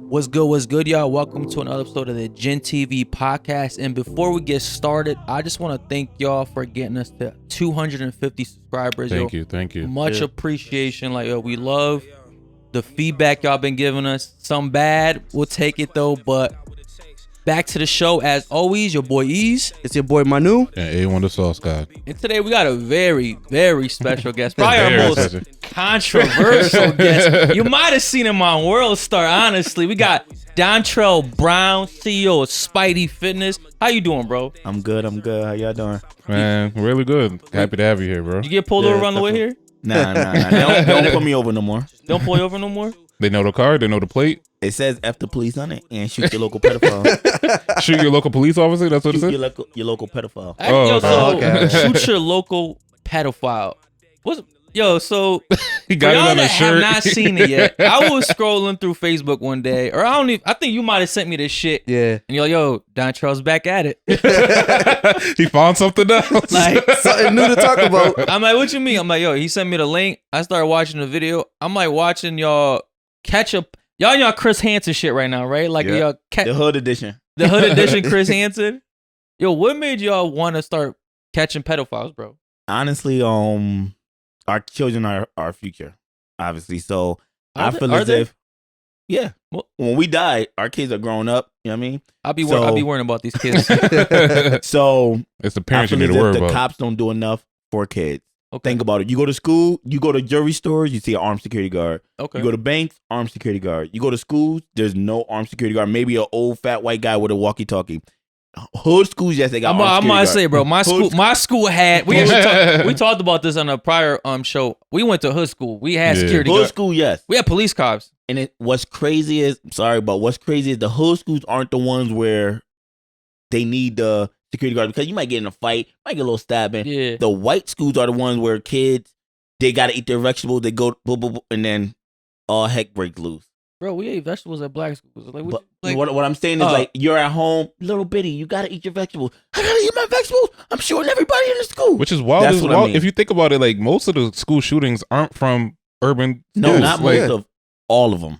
What's good, y'all? Welcome to another episode of the GinTV podcast. And before we get started, I just want to thank y'all for getting us to 250 subscribers. Thank you. Much appreciation. We love the feedback y'all been giving us. Some bad, we'll take it though. But back to the show, as always, your boy Eazy. It's your boy Manu. And A1DasauceGod. And today we got a very, very special guest. Probably our most controversial guest. You might have seen him on World Star, honestly. We got Dontrell Brown, CEO of Spidey Fitness. How you doing, bro? I'm good. How y'all doing? Man, really good. Happy to have you here, bro. You get pulled over on the way here? Nah. Don't put me over no more. Don't pull you over no more? They know the car, they know the plate. It says Fthepigz on it and shoot your local pedophile. Shoot your local police officer? That's what it says? Your local pedophile. Okay. Shoot your local pedophile. So he got it on that his shirt. have not seen it yet. I was scrolling through Facebook one day, or I think you might have sent me this shit. Yeah. And you're like, yo, Dontrell's back at it. He found something else. Like something new to talk about. I'm like, what you mean? I'm like, yo, he sent me the link. I started watching the video. I'm like watching y'all catch up. Y'all Chris Hansen shit right now, right? Like y'all the hood edition. The hood edition Chris Hansen. Yo, what made y'all want to start catching pedophiles, bro? Honestly, our children are our future, obviously. So I feel as if, yeah, when we die, our kids are growing up. You know what I mean? I'll be worrying about these kids. So it's the parents you need to worry about. The cops don't do enough for kids. Okay. Think about it. You go to school, you go to jewelry stores, you see an armed security guard. Okay. You go to banks, armed security guard. You go to schools, there's no armed security guard. Maybe an old fat white guy with a walkie-talkie. Hood schools, yes, they got armed security guard. I'm gonna say, bro, my school had. We talked about this on a prior show. We went to hood school. We had security guard. Hood school, yes. We had police cops. And what's crazy is the hood schools aren't the ones where they need the security guard, because you might get in a fight, might get a little stabbing. Yeah. The white schools are the ones where kids, they gotta eat their vegetables, they go boom, boom, boom, and then all heck breaks loose. Bro, we ate vegetables at black schools. What I'm saying is, you're at home, little bitty, you gotta eat your vegetables. I gotta eat my vegetables. I'm shooting everybody in the school. Which is wild. I mean. If you think about it, like most of the school shootings aren't from urban schools. No, not most of all of them.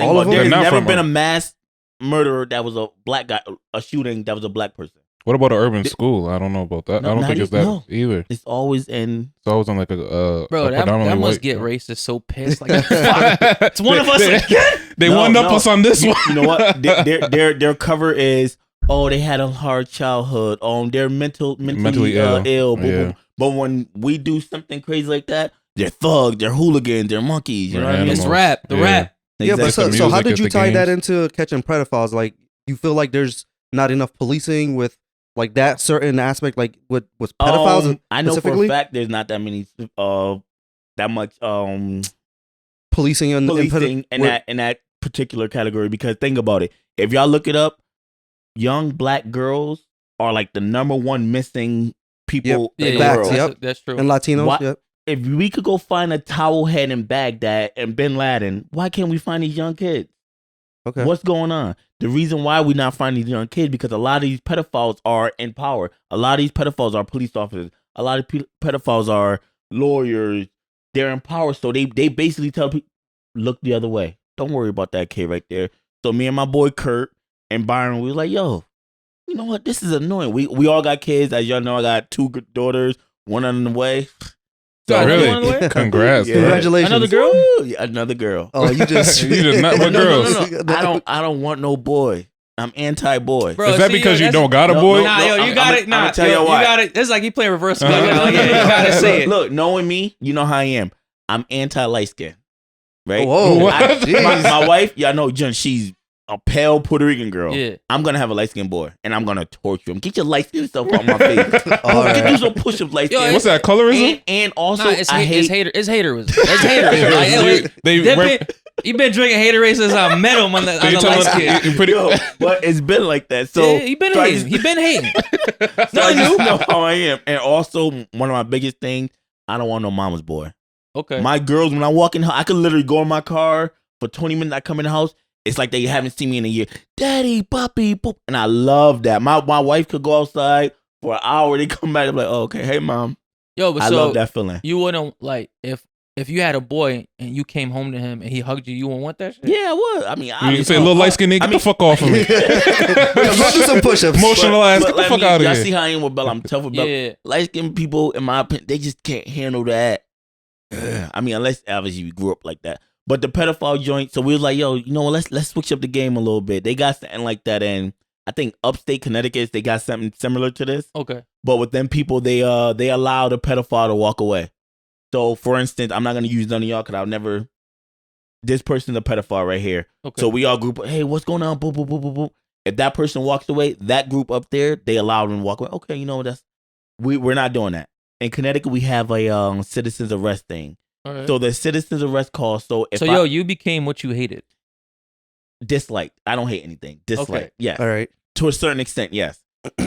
All of them? There's never been a mass murderer that was a black guy, a shooting that was a black person. What about an urban school? I don't know about that. I don't think it's that either. It's always on like a bro. That must white, get racist so pissed. Like, fuck. It's one of us again. They one up us on this one. You know what? Their cover is, they had a hard childhood. They're mentally ill. Yeah. But when we do something crazy like that, they're thugs, they're hooligans, they're monkeys. You know what I mean? It's rap. The rap. Exactly. Yeah, but so how did you tie that into catching pedophiles? Like, you feel like there's not enough policing with like that certain aspect, like with pedophiles? I know for a fact there's not that many, that much policing in that particular category. Because think about it, if y'all look it up, young black girls are like the #1 missing people in the world. Yep. That's true. And Latinos. Yep. If we could go find a towel head in Baghdad and Bin Laden, why can't we find these young kids? Okay. What's going on? The reason why we're not finding these young kids, because a lot of these pedophiles are in power. A lot of these pedophiles are police officers. A lot of pedophiles are lawyers. They're in power. So they basically tell people, look the other way. Don't worry about that kid right there. So me and my boy Kurt and Byron, we was like, yo, you know what? This is annoying. We all got kids. As y'all know, I got 2 daughters, one on the way. So really? Congrats. Yeah. Congratulations. Another girl? Yeah, another girl. Oh, you just not with girls. No. I don't want no boy. I'm anti-boy. Bro, is that because you don't got a boy? You got it. I'm tell you why. You got it. It's like you playing reverse. You gotta say it. Look, knowing me, you know how I am. I'm anti-light skin. Right? Whoa. My wife, y'all know Jen, she's a pale Puerto Rican girl. Yeah. I'm gonna have a light skinned boy, and I'm gonna torture him. Get your light skinned stuff on my face. Get you some push-ups light skin. What's that colorism? And also, it's haters. It's haters. You've been drinking Haterade since I met him on the light skin. But it's been like that. So yeah, he been hating. So I just know how I am. And also, one of my biggest things, I don't want no mama's boy. Okay. My girls, when I walk in, I could literally go in my car for 20 minutes. I come in the house. It's like they haven't seen me in a year. Daddy, puppy, poop. And I love that. My wife could go outside for an hour. They come back. I'm like, oh, okay. Hey, mom. Yo, but I love that feeling. You wouldn't, like, if if you had a boy and you came home to him and he hugged you, you wouldn't want that shit? Yeah, I would. I mean, You say, little light skinned nigga, get the fuck off of me. Go do some push-ups. Emotional ass, get the fuck out of y'all here. see how I am with Bella? I'm tough with Bella. Yeah. Light-skinned people, in my opinion, they just can't handle that. I mean, unless obviously you grew up like that. But the pedophile joint, so we was like, yo, you know what? Let's switch up the game a little bit. They got something like that in, I think, upstate Connecticut. They got something similar to this. Okay. But with them people, they allow the pedophile to walk away. So, for instance, I'm not gonna use none of y'all because I'll never. This person's a pedophile right here. Okay. So we all group. Hey, what's going on? Boom, boom, boom, boom, boom. If that person walks away, that group up there, they allow them to walk away. Okay, you know that's we're not doing that. In Connecticut, we have a citizens arrest thing. All right. So the citizens arrest call. So if you became what you hated. disliked, I don't hate anything. Disliked, Okay. yes. All right. To a certain extent, yes.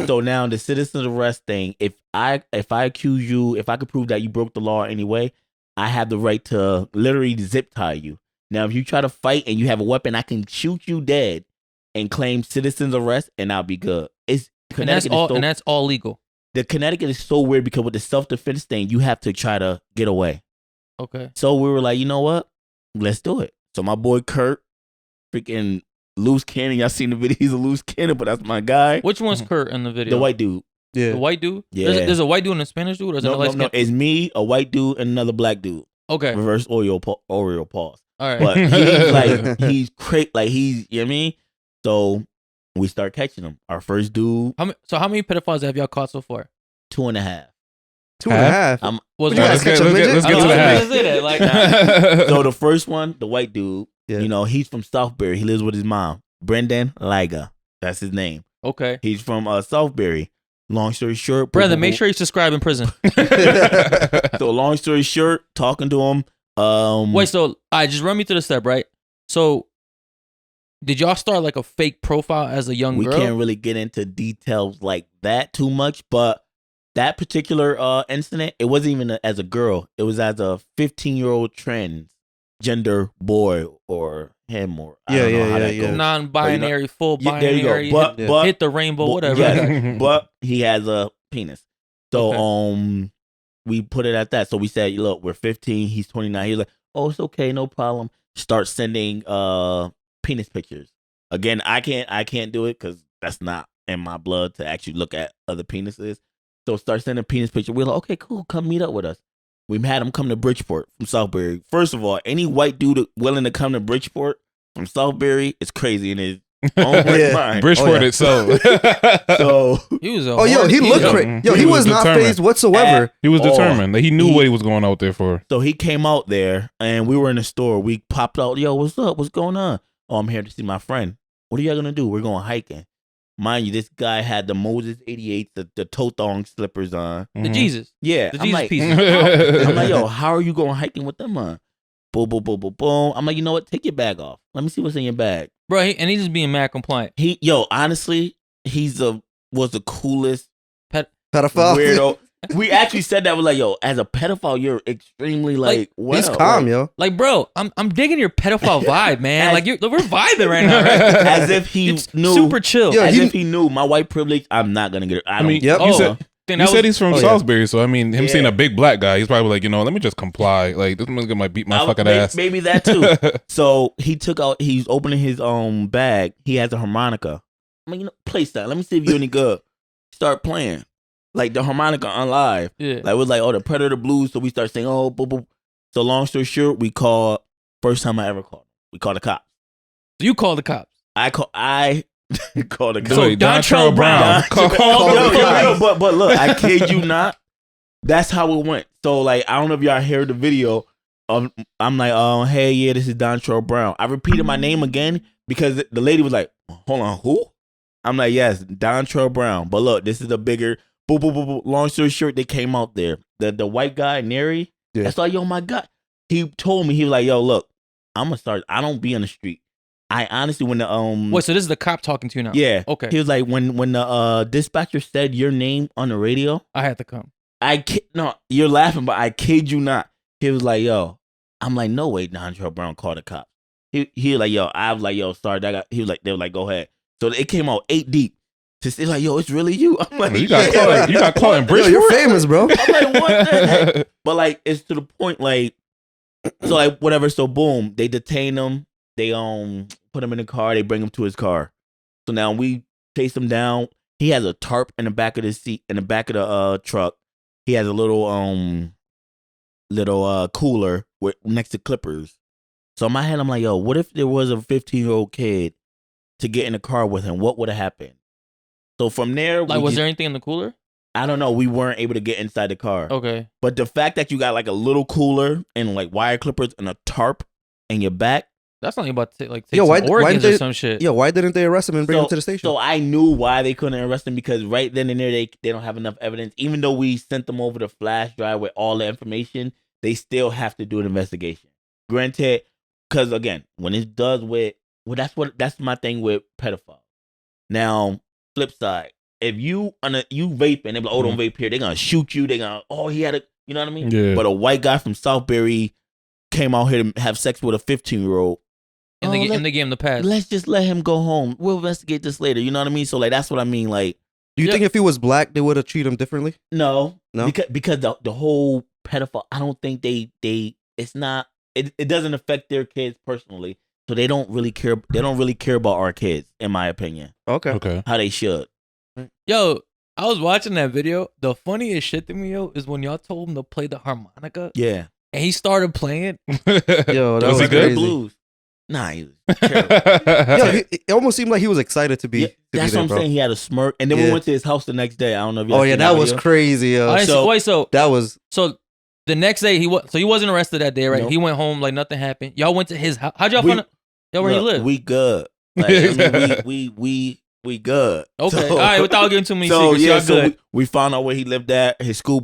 So now the citizens arrest thing, if I accuse you, if I could prove that you broke the law anyway, I have the right to literally zip tie you. Now, if you try to fight and you have a weapon, I can shoot you dead and claim citizens arrest, and I'll be good. It's Connecticut And that's all legal. The Connecticut is so weird because with the self-defense thing, you have to try to get away. Okay. So we were like, you know what? Let's do it. So my boy Kurt, freaking loose cannon. Y'all seen the video? He's a loose cannon, but that's my guy. Which one's Kurt in the video? The white dude. Yeah. The white dude? Yeah. There's a white dude and a Spanish dude? Or is it a light No. It's me, a white dude, and another black dude. Okay. Reverse Oreo pause. All right. But he's like, he's crazy. Like, he's, you know what I mean? So we start catching him. Our first dude, How many pedophiles have y'all caught so far? 2.5. 2.5. I'm- Was What you Let's guys get catch a midget? to the I was half. gonna say that, like, So the first one, the white dude, Yeah. you know, he's from Southbury. He lives with his mom, Brendan Liga. That's his name. okay. He's from Southbury. Long story short, Brother, make sure you subscribe in prison. So long story short, talking to him. Wait, so just run me through the step, right? So did y'all start like a fake profile as a young we girl? can't really get into details like that too much, but that particular incident, it wasn't even as a girl. It was as a 15-year-old transgender boy or him or I don't know how that goes. Non-binary, full Yeah, there binary. you go. But hit the rainbow, but- whatever. yes, but he has a penis. So Okay. we put it at that. So we said, look, we're 15, he's 29. He's like, oh, it's okay, no problem. Start sending penis pictures. Again, I can't do it because that's not in my blood to actually look at other penises. So start sending penis pictures. We're like, okay, cool, come meet up with us. We had him come to Bridgeport from Southbury. First of all, any white dude willing to come to Bridgeport from Southbury is crazy in his own Yeah. mind. Bridgeport itself. So He was a Oh, yo, he looked crazy. Yo, he was not determined. phased whatsoever. He was Oh, determined. Like, he knew what he was going out there for. So he came out there and we were in the store. We popped out, yo, what's up? What's going on? Oh, I'm here to see my friend. What are y'all gonna do? We're going hiking. Mind you, this guy had the Moses 88, the toe thong slippers on. The Jesus. Yeah. The I'm Jesus like, pieces. I'm like, yo, how are you going hiking with them on? Boom, boom, boom, boom, boom. I'm like, you know what? Take your bag off. Let me see what's in your bag. Bro, and he's just being mad compliant. Honestly, was the coolest Pedophile. weirdo. We actually said that. We're like, yo, as a pedophile, you're extremely like well, He's calm, yo. Like, bro, I'm digging your pedophile vibe, man. As- Like, we're vibing right now, right? as if he It's knew. super chill. Yeah, As he- if he knew my white privilege. I'm not gonna get it. I mean, Yep. You said, Then you that said was- he's from yeah. Salisbury, so I mean, him Yeah. seeing a big black guy, he's probably like, let me just comply. Like, this nigga might beat my fucking ass. Maybe that too. So he took out. He's opening his bag. He has a harmonica. I'm like, play that. Let me see if you're any good. Start playing, like the harmonica on live. Yeah. Like it was like, oh, the Predator Blues. So we start saying, oh, boop, boop. So long story short, we called. First time I ever called. We called the cops. So you call the cops. I called the cops. So Wait, Dontrell Brown. Yo, but look, I kid you not. That's how it went. So like, I don't know if y'all heard the video. I'm like, oh, hey, yeah, this is Dontrell Brown. I repeated my name again because the lady was like, hold on, who? I'm like, yes, Dontrell Brown. But look, this is a bigger. Boop, boop, boop, boop. Long story short, they came out there. The white guy, Neri. Yeah. That's like, yo, my God. He told me, he was like, yo, look, I'm gonna start. I don't be on the street. I honestly, when the Wait, so this is the cop talking to you now? yeah. Okay. He was like, when the dispatcher said your name on the radio, I had to come. no, you're laughing, but I kid you not. He was like, yo, I'm like, no way, Dontrell Brown called the cops. He was like, yo, I was like, yo, sorry, he was like, they were like, go ahead. So it came out 8 deep. Just it's like, yo, it's really you. I'm like, You got caught in Yo, Bridgeport? you're famous, bro. I'm like, what the heck? But like, it's to the point, like, So like whatever. So boom, they detain him. They put him in the car. They bring him to his car. So now we chase him down. He has a tarp in the back of the seat, in the back of the truck. He has a little cooler next to clippers. So in my head, I'm like, yo, what if there was a 15-year-old kid to get in the car with him? What would have happened? So from there, like, was there anything in the cooler? I don't know. We weren't able to get inside the car. Okay. But the fact that you got like a little cooler and like wire clippers and a tarp in your back. That's not about to take some organs or some shit. Yeah, why didn't they arrest him and bring him to the station? So I knew why they couldn't arrest him, because right then and there they don't have enough evidence. Even though we sent them over the flash drive with all the information, they still have to do an investigation. Granted, because again, when it does that's my thing with pedophiles. Now, flip side, if you vape and they're like, oh, don't vape here, they're gonna shoot you. They're gonna, he had you know what I mean? Yeah. But a white guy from Southbury came out here to have sex with a 15-year-old. And they gave him the pass. Let's just let him go home. We'll investigate this later. You know what I mean? So like that's what I mean. Like, do you think if he was black, they would have treated him differently? No. Because the whole pedophile, I don't think it doesn't affect their kids personally. So they don't really care. They don't really care about our kids, in my opinion. Okay. How they should. Yo, I was watching that video. The funniest shit to me, is when y'all told him to play the harmonica. Yeah. And he started playing. Yo, that was good? Blues. Nah, he was terrible. Yo, it almost seemed like he was excited to be. That's what I'm saying. He had a smirk, and then we went to his house the next day. I don't know if you. That was crazy. Yo. So the next day he wasn't arrested that day, right? Nope. He went home like nothing happened. Y'all went to his house. How'd y'all find out where he lived? We good. Like, I mean, we good. Okay, all right. Without getting too many secrets, y'all good. We found out where he lived at, his school,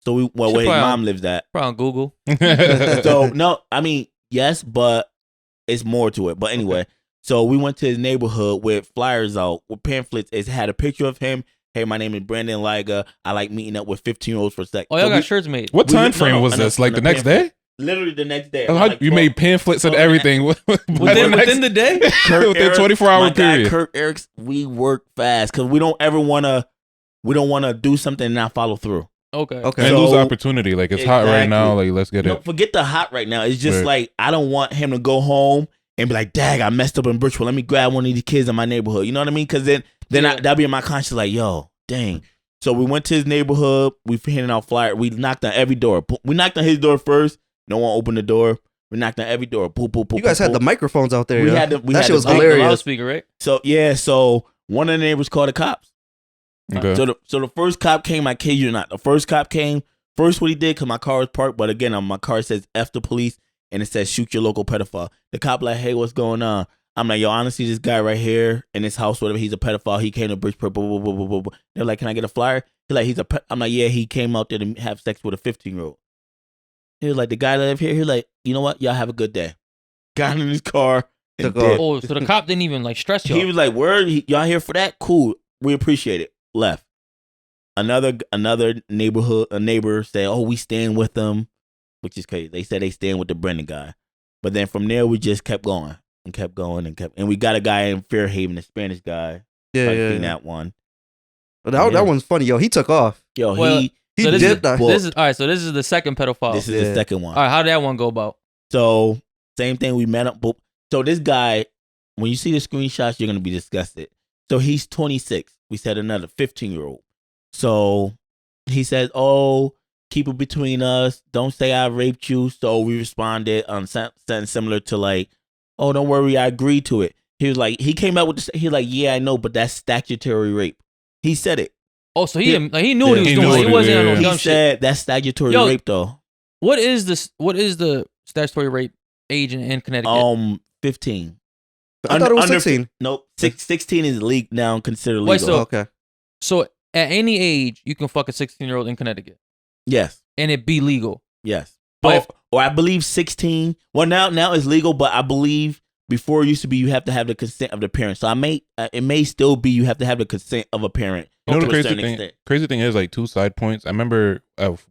So where his mom lives at. Probably on Google. So no, I mean yes, but it's more to it. But anyway, so we went to his neighborhood with flyers out with pamphlets. It had a picture of him. Hey, my name is Brandon Liga. I like meeting up with 15-year-olds for sex. Oh, y'all got shirts made. What time frame was this? Like the next day? Literally the next day. You made pamphlets and everything within the day? Within 24-hour period. Kirk Eric's, we work fast because we don't want to do something and not follow through. Okay. And lose opportunity. Like it's hot right now. Like let's get it. Forget the hot right now. It's just like I don't want him to go home and be like, "Dag, I messed up in Birchwood. Let me grab one of these kids in my neighborhood." You know what I mean? Because then that'll be in my conscience. Like, yo, dang. So we went to his neighborhood. We handing out flyers. We knocked on every door. We knocked on his door first. No one opened the door. We knocked on every door. Boop, boop, boop. You guys had the microphones out there. That shit was hilarious. Loudspeaker, right? So one of the neighbors called the cops. Okay. So the first cop came. I kid you not. The first cop came. First, what he did, because my car was parked, but again, on my car says F the police, and it says shoot your local pedophile. The cop like, hey, what's going on? I'm like, yo, honestly, this guy right here in this house, whatever, he's a pedophile. He came to Bridgeport. They're like, can I get a flyer? He's like, I'm like, yeah, he came out there to have sex with a 15-year-old. He was like, the guy that live here. He's like, you know what? Y'all have a good day. Got in his car. And so the cop didn't even like stress y'all. He was like, word, y'all here for that? Cool. We appreciate it. Left. Another neighbor said, oh, we stand with them, which is crazy. They said they stand with the Brendan guy. But then from there, we just kept going and we got a guy in Fairhaven, a Spanish guy. Yeah. That one. That one's funny, yo. He took off. Yo, he did that. All right, so this is the second pedophile. This is the second one. All right, how did that one go about? So same thing. We met up. So this guy, when you see the screenshots, you're gonna be disgusted. So he's 26. We said another 15-year-old. So he says, oh, keep it between us. Don't say I raped you. So we responded on something similar to like, oh, don't worry, I agreed to it. He was like, he came out with this. He was like, yeah, I know, but that's statutory rape. He said it. Oh, so he knew what he was doing. He wasn't on no dumb shit. He said that's statutory rape though. What is the statutory rape age in Connecticut? 15. I thought it was 16. Nope. 16 is legal now, considered legal. Wait, okay. So at any age, you can fuck a 16-year-old in Connecticut. Yes. And it be legal. Yes. Or I believe 16. Well, now it's legal, but I believe before it used to be you have to have the consent of the parent. So it may still be you have to have the consent of a parent. You know the crazy thing is like two side points. I remember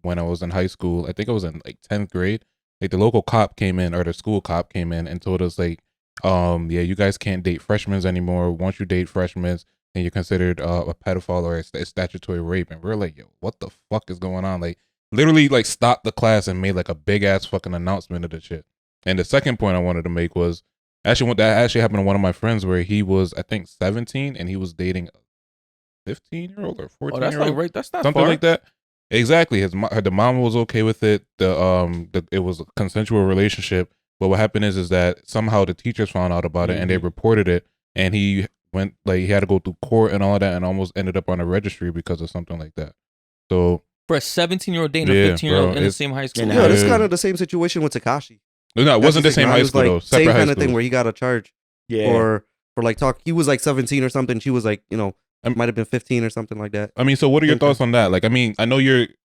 when I was in high school, I think I was in like 10th grade, like the local cop came in or the school cop came in and told us like, yeah, you guys can't date freshmen anymore. Once you date freshmen, then you're considered a pedophile or a statutory rape. And we're like, yo, what the fuck is going on? Like, literally like stopped the class and made like a big ass fucking announcement of the shit. And the second point I wanted to make was that actually happened to one of my friends where he was, I think, 17 and he was dating a 15-year-old or 14-year-old. That's like right. That's not something far. like that. Exactly. The mom was okay with it. It was a consensual relationship. But what happened is that somehow the teachers found out about it and they reported it, and he went he had to go through court and all of that, and almost ended up on a registry because of something like that. So for a 17-year-old dating a 15-year-old in the same high school. Yeah, it's kind of the same situation with Takashi. No, it wasn't the same high school though. Same kind of thing where he got a charge for like talk. He was like 17 or something. She was like, might have been 15 or something like that. I mean, so what are your thoughts on that? Like, I mean, I know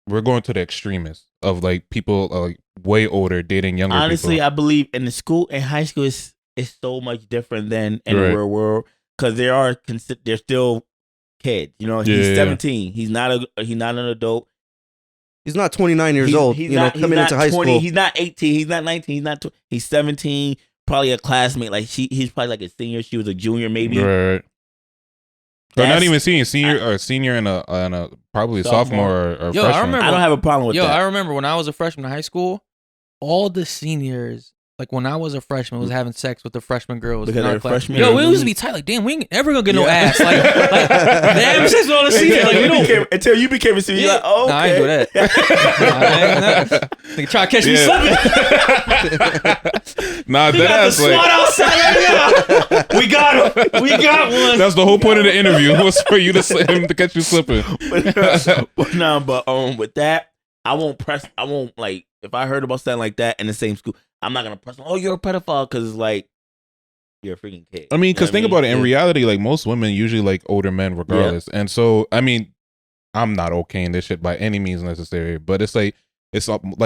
we're going to the extremists of like people like way older dating younger people. Honestly, I believe in high school is so much different than in the real world because they're still kids. He's 17. He's not an adult. He's not 29 years old. Coming into high school. He's not 18. He's not 19. He's not. He's 17. Probably a classmate. Like he's probably like a senior. She was a junior, maybe. Right. But not even senior and a probably sophomore or yo, freshman. I don't have a problem with that. I remember when I was a freshman in high school, all the seniors, like when I was a freshman, was having sex with the freshman girls. Because they're freshmen. Yo, we used to be tight. Like, damn, we ain't ever gonna get no ass. Like they having sex with all the seniors. Like, we don't. Until you became a senior, you're like, oh, okay. Nah, I ain't do that. Nigga try to catch me slipping. Nah, that's like SWAT outside right now. We got him. We got one. That's the whole point of the interview was for you to catch you slipping. But with that, I won't like if I heard about something like that in the same school, I'm not gonna press. Oh, you're a pedophile because it's like you're a freaking kid. I mean, because think about it. In reality, like most women usually like older men regardless, and so I mean, I'm not okaying this shit by any means necessary, but it's like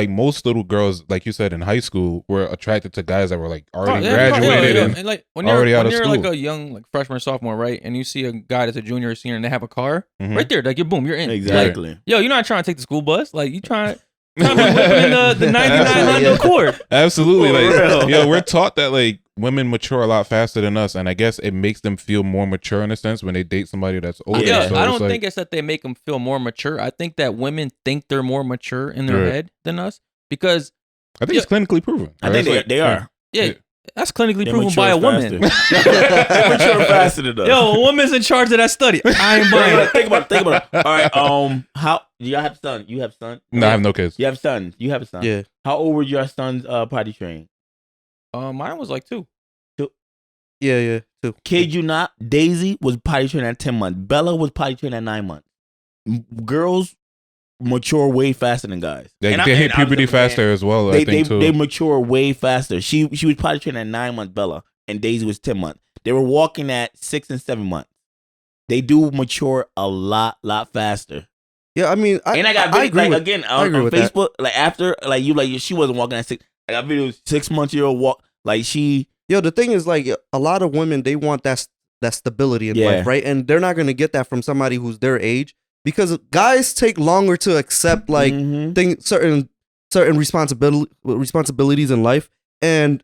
most little girls, like you said, in high school, were attracted to guys that were like already graduated and like when already out of you're school. like a young like freshman or sophomore, right? And you see a guy that's a junior or senior and they have a car, right there, like you're in. Exactly. Like, yo, you're not trying to take the school bus, like you trying to be whipping the 99 Accord. Absolutely, like we're taught that like women mature a lot faster than us, and I guess it makes them feel more mature in a sense when they date somebody that's older. Yeah, so I don't think it's that they make them feel more mature. I think that women think they're more mature in their head than us because I think it's clinically proven. I think they are. Yeah. That's clinically proven by a woman. They mature faster than us. Yo, a woman's in charge of that study. I ain't buying it. Think about it. All right. How do y'all have son? You have son? No, I have no kids. You have son. You have a son. Yeah. How old were your son's potty trained? Mine was like 2. Yeah, 2. Kid you not, Daisy was potty trained at 10 months. Bella was potty trained at 9 months. Girls mature way faster than guys. They hit puberty faster as well. I think too. They mature way faster. She was potty trained at 9 months, Bella, and Daisy was 10 months. They were walking at 6 and 7 months. They do mature a lot faster. Yeah, I mean, I got videos like again on Facebook. That. Like after, she wasn't walking at 6. I got videos 6 months year old walk like she. Yo, the thing is, like, a lot of women, they want that stability in life, right? And they're not gonna get that from somebody who's their age because guys take longer to accept like certain responsibilities in life, and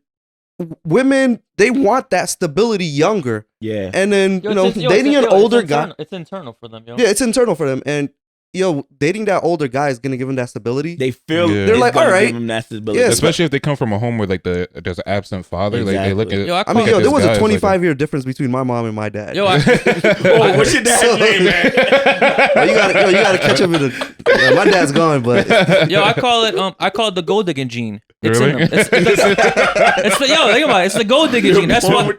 women, they want that stability younger. Yeah, and then dating an older guy, it's internal for them. Yo. Yeah, it's internal for them, and dating that older guy is gonna give them that stability. They feel they're like, all right, give them that stability. Yeah, especially if they come from a home where like there's an absent father. Exactly. Like they look at. There was a 25-year difference between my mom and my dad. What's your dad's name, man? You gotta catch up with it. My dad's gone, but I call it the gold digging gene. It's in them. Think about it. It's the gold digging gene. That's why.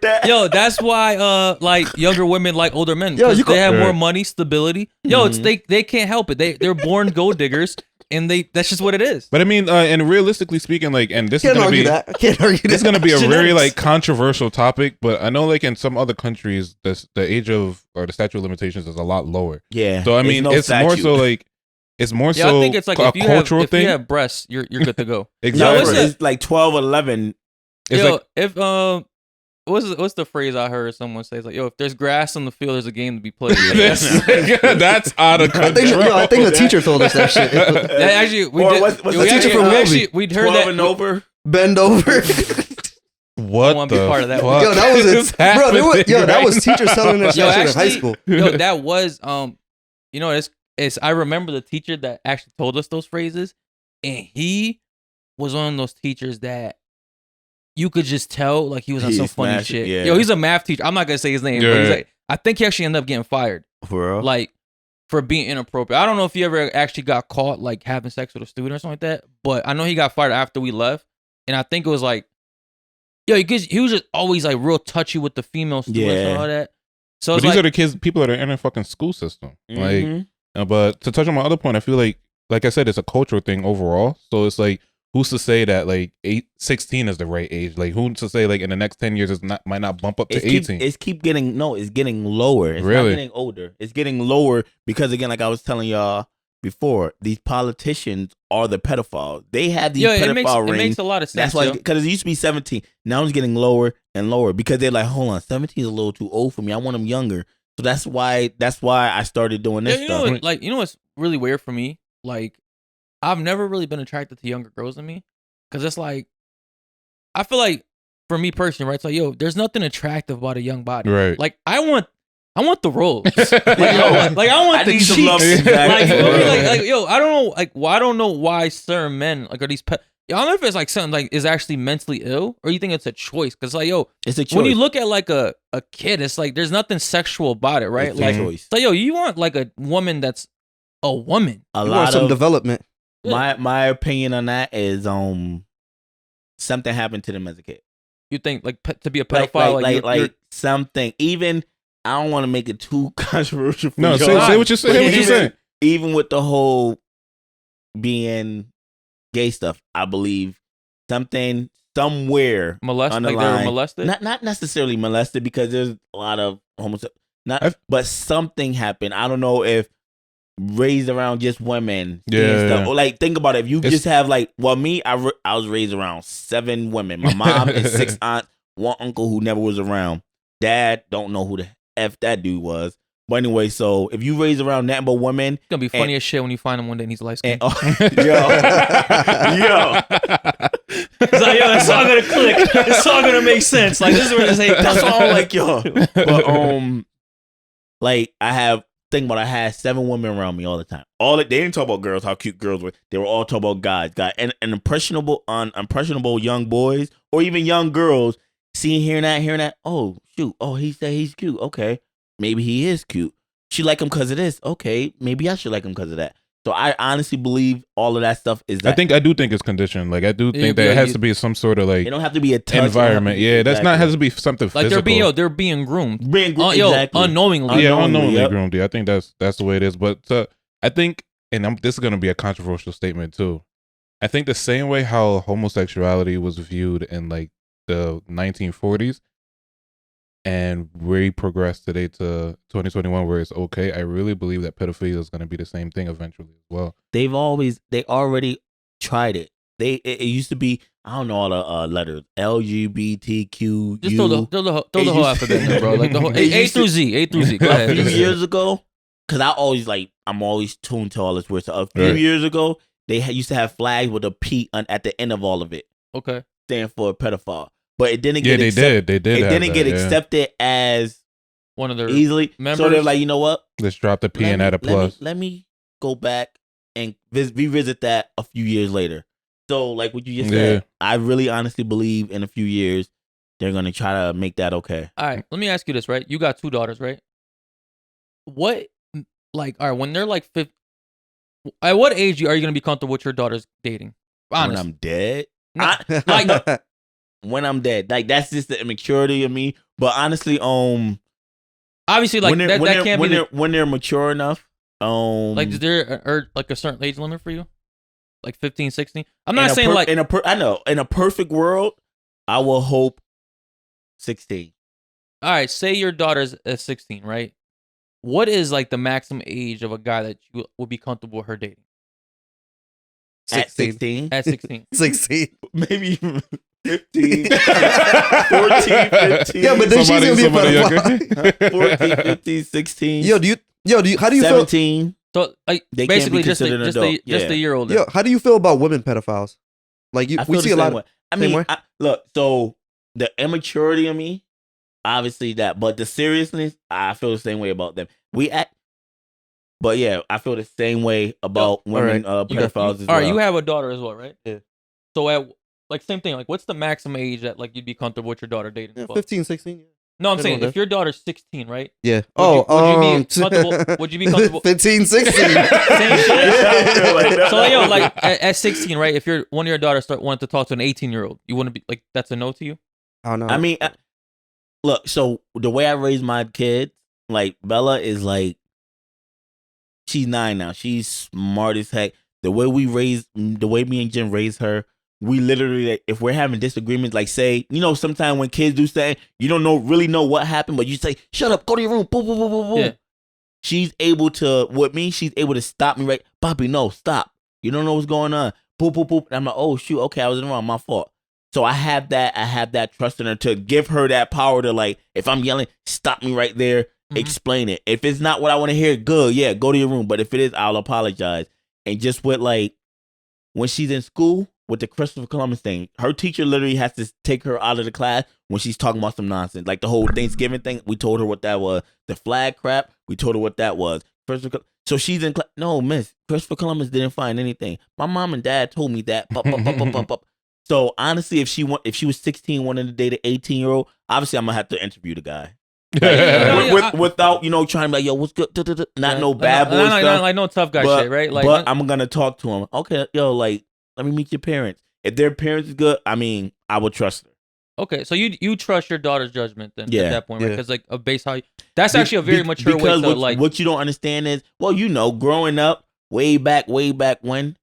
That's why like younger women like older men because they have more money, stability. They can't help it. They're born gold diggers, and that's just what it is. But I mean, and realistically speaking, like, and this is gonna be I can't argue that. This is gonna be a very like controversial topic. But I know like in some other countries, the age of or the statute of limitations is a lot lower. Yeah. So I mean, it's more so like. It's more so I think it's like a cultural thing. If you have breasts, you're good to go. Exactly. It's like 12, 11. If what's the phrase I heard someone say? It's like, if there's grass on the field, there's a game to be played. That's out of control. I think the teacher told us that shit. Actually, we'd heard 12 that. And over. Bend over. What? I want to be part of that. Yo, that was that was teachers telling us that shit in high school. That was I remember the teacher that actually told us those phrases, and he was one of those teachers that you could just tell like he was on some funny shit. Yeah. Yo, he's a math teacher. I'm not gonna say his name, but he's like, I think he actually ended up getting fired. For real? Like for being inappropriate. I don't know if he ever actually got caught like having sex with a student or something like that, but I know he got fired after we left, and I think it was like, yo, he was just always like real touchy with the female students and all that. So but these are the people that are in the fucking school system. Like, but to touch on my other point, I feel like I said, it's a cultural thing overall. So it's like, who's to say that like 16 is the right age? Like, who's to say like in the next 10 years might not bump up to 18? It's getting lower. It's not getting older. It's getting lower because again, like I was telling y'all before, these politicians are the pedophiles. They have these pedophile rings. It makes a lot of sense. That's why, because it used to be 17. Now it's getting lower and lower because they're like, hold on, 17 is a little too old for me. I want them younger. So that's why I started doing this stuff. You know what's really weird for me? Like, I've never really been attracted to younger girls than me, because it's like, I feel like for me personally, right? It's like, yo, there's nothing attractive about a young body. Right. Like, I want the rolls. I want the cheeks. Yo, I don't know, I don't know why certain men like are these I don't know if it's like something like is actually mentally ill, or you think it's a choice. Because like, yo, it's a choice. When you look at like a kid, it's like there's nothing sexual about it, right? It's like, a choice. So yo, you want like a woman that's a woman. You want some development. My opinion on that is something happened to them as a kid. You think like to be a pedophile, like something. Even I don't want to make it too controversial. No, say what you're saying. What you saying? Even with the whole being gay stuff, I believe something somewhere molested. Like they were molested. Not necessarily molested, because there's a lot of but something happened. I don't know if raised around just women. Stuff. Or like, think about it. If you just have like, well, me, I was raised around 7 women. My mom and 6 aunts, 1 uncle who never was around. Dad, don't know who the F that dude was. But anyway, so if you raised around nothing but women, it's gonna be funny as shit when you find him one day and he's light skinned. yo. It's like, yo, it's all gonna click. It's all gonna make sense. Like, this is where this hate comes from. That's all, like, yo. But like I had 7 women around me all the time. They didn't talk about girls, how cute girls were. They were all talking about guys, and impressionable young boys or even young girls. Hearing that. Oh shoot! Oh, he said he's cute. Okay, maybe he is cute. She like him because of this. Okay, maybe I should like him because of that. So I honestly believe all of that stuff is that. I do think it's conditioned. Like, I do think that it has to be some sort of like. It don't have to be a touch environment. Yeah, that's not has to be something like physical. they're being groomed. Exactly. Unknowingly. Yeah, unknowingly groomed. Yeah, I think that's the way it is. But I think, and this is gonna be a controversial statement too. I think the same way how homosexuality was viewed in like the 1940s, and we progressed today to 2021 where it's okay. I really believe that pedophilia is going to be the same thing eventually as well. They already tried it. It used to be, I don't know all the letters, LGBTQ. Just throw the whole alphabet in, bro. Like the whole A through Z. A through Z. Go ahead. A few years ago, because I'm always tuned to all this weird stuff. A few years ago, they used to have flags with a P at the end of all of it. Okay. Stand for a pedophile. But it didn't get accepted. They did. It didn't get accepted as one of their easily members. So they're like, you know what? Let's drop the P and add a plus. Let me go back and revisit that a few years later. So, like what you just said, I really honestly believe in a few years they're gonna try to make that okay. All right, let me ask you this, right? You got 2 daughters, right? What, like, all right, when they're like 5, at what age are you gonna be comfortable with your daughters dating? Honest. When I'm dead, when I'm dead, like that's just the immaturity of me. But honestly, obviously, like that can't be when they're mature enough. Like, is there like a certain age limit for you? Like 15, 16? I'm not saying like I know in a perfect world, I will hope 16. All right, say your daughter's at 16, right? What is like the maximum age of a guy that you would be comfortable with her dating? 16. At 16. 16. Maybe 15. 14, 15. Yeah, but then she's gonna be a pedophile. 14, 15, 16. How do you 17. feel? So like They basically just a year older. Yo, how do you feel about women pedophiles? Like we see a lot of. I mean, look. So the immaturity of me, obviously that, but the seriousness, I feel the same way about them. But yeah, I feel the same way about women pedophiles as well. All right, you have a daughter as well, right? Yeah. So at like same thing, like what's the maximum age that like you'd be comfortable with your daughter dating? Yeah, 15, 16. Yeah. No, I'm saying if your daughter's 16, right? Yeah. Would you be comfortable? Would you be comfortable? 15, 16. Same shit. Yeah. So yo, like at 16, right? If one of your daughters wanted to talk to an 18-year-old, you wouldn't be like that's a no to you? Oh no. I mean, look. So the way I raise my kids, like Bella is like, she's 9 now. She's smart as heck. The way me and Jen raised her, we literally, like, if we're having disagreements, like say, sometimes when kids do something, you don't really know what happened, but you say, shut up, go to your room, boom, boom, boom, boom, boom. Yeah. She's able to, with me, she's able to stop me, right? Bobby, no, stop. You don't know what's going on. Boop, boop, boop. And I'm like, oh, shoot, okay, I was wrong, my fault. So I have that trust in her to give her that power to, like, if I'm yelling, stop me right there, explain it. If it's not what I want to hear, good, yeah, go to your room. But if it is, I'll apologize. And just with, like, when she's in school, with the Christopher Columbus thing, her teacher literally has to take her out of the class when she's talking about some nonsense. Like the whole Thanksgiving thing, we told her what that was. The flag crap, we told her what that was. So she's in class. No, miss, Christopher Columbus didn't find anything. My mom and dad told me that. So honestly, if she was 16, wanting to date an 18-year-old, obviously I'm gonna have to interview the guy. Like, without trying to be like, yo, what's good? Not no bad boy stuff. Like no tough guy shit, right? Like, but I'm gonna talk to him. Okay, yo, like, let me meet your parents. If their parents is good, I mean, I would trust her. Okay, so you trust your daughter's judgment then at that point, right? Because like a base how that's actually a very mature way to like. What you don't understand is, well, growing up way back when,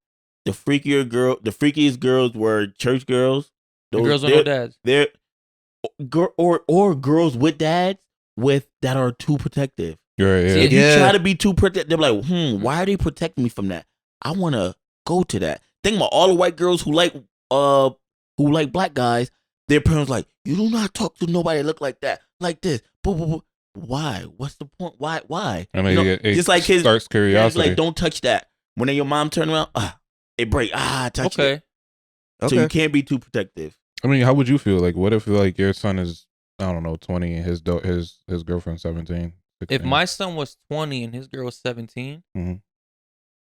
the freakiest girls were church girls. The girls with no dads. Or girls with dads that are too protective. Right, yeah. See, if you try to be too protective, they're like, why are they protecting me from that? I want to go to that. Think about all the white girls who like black guys. Their parents like, you do not talk to nobody that look like that, like this. Why? What's the point? Why? I mean, it just like kids starts curiosity. Like, don't touch that. When your mom turn around, it break. Touch it. Okay. So you can't be too protective. I mean, how would you feel? Like, what if like your son is, I don't know, 20 and his girlfriend's 17? 16? If my son was 20 and his girl was 17.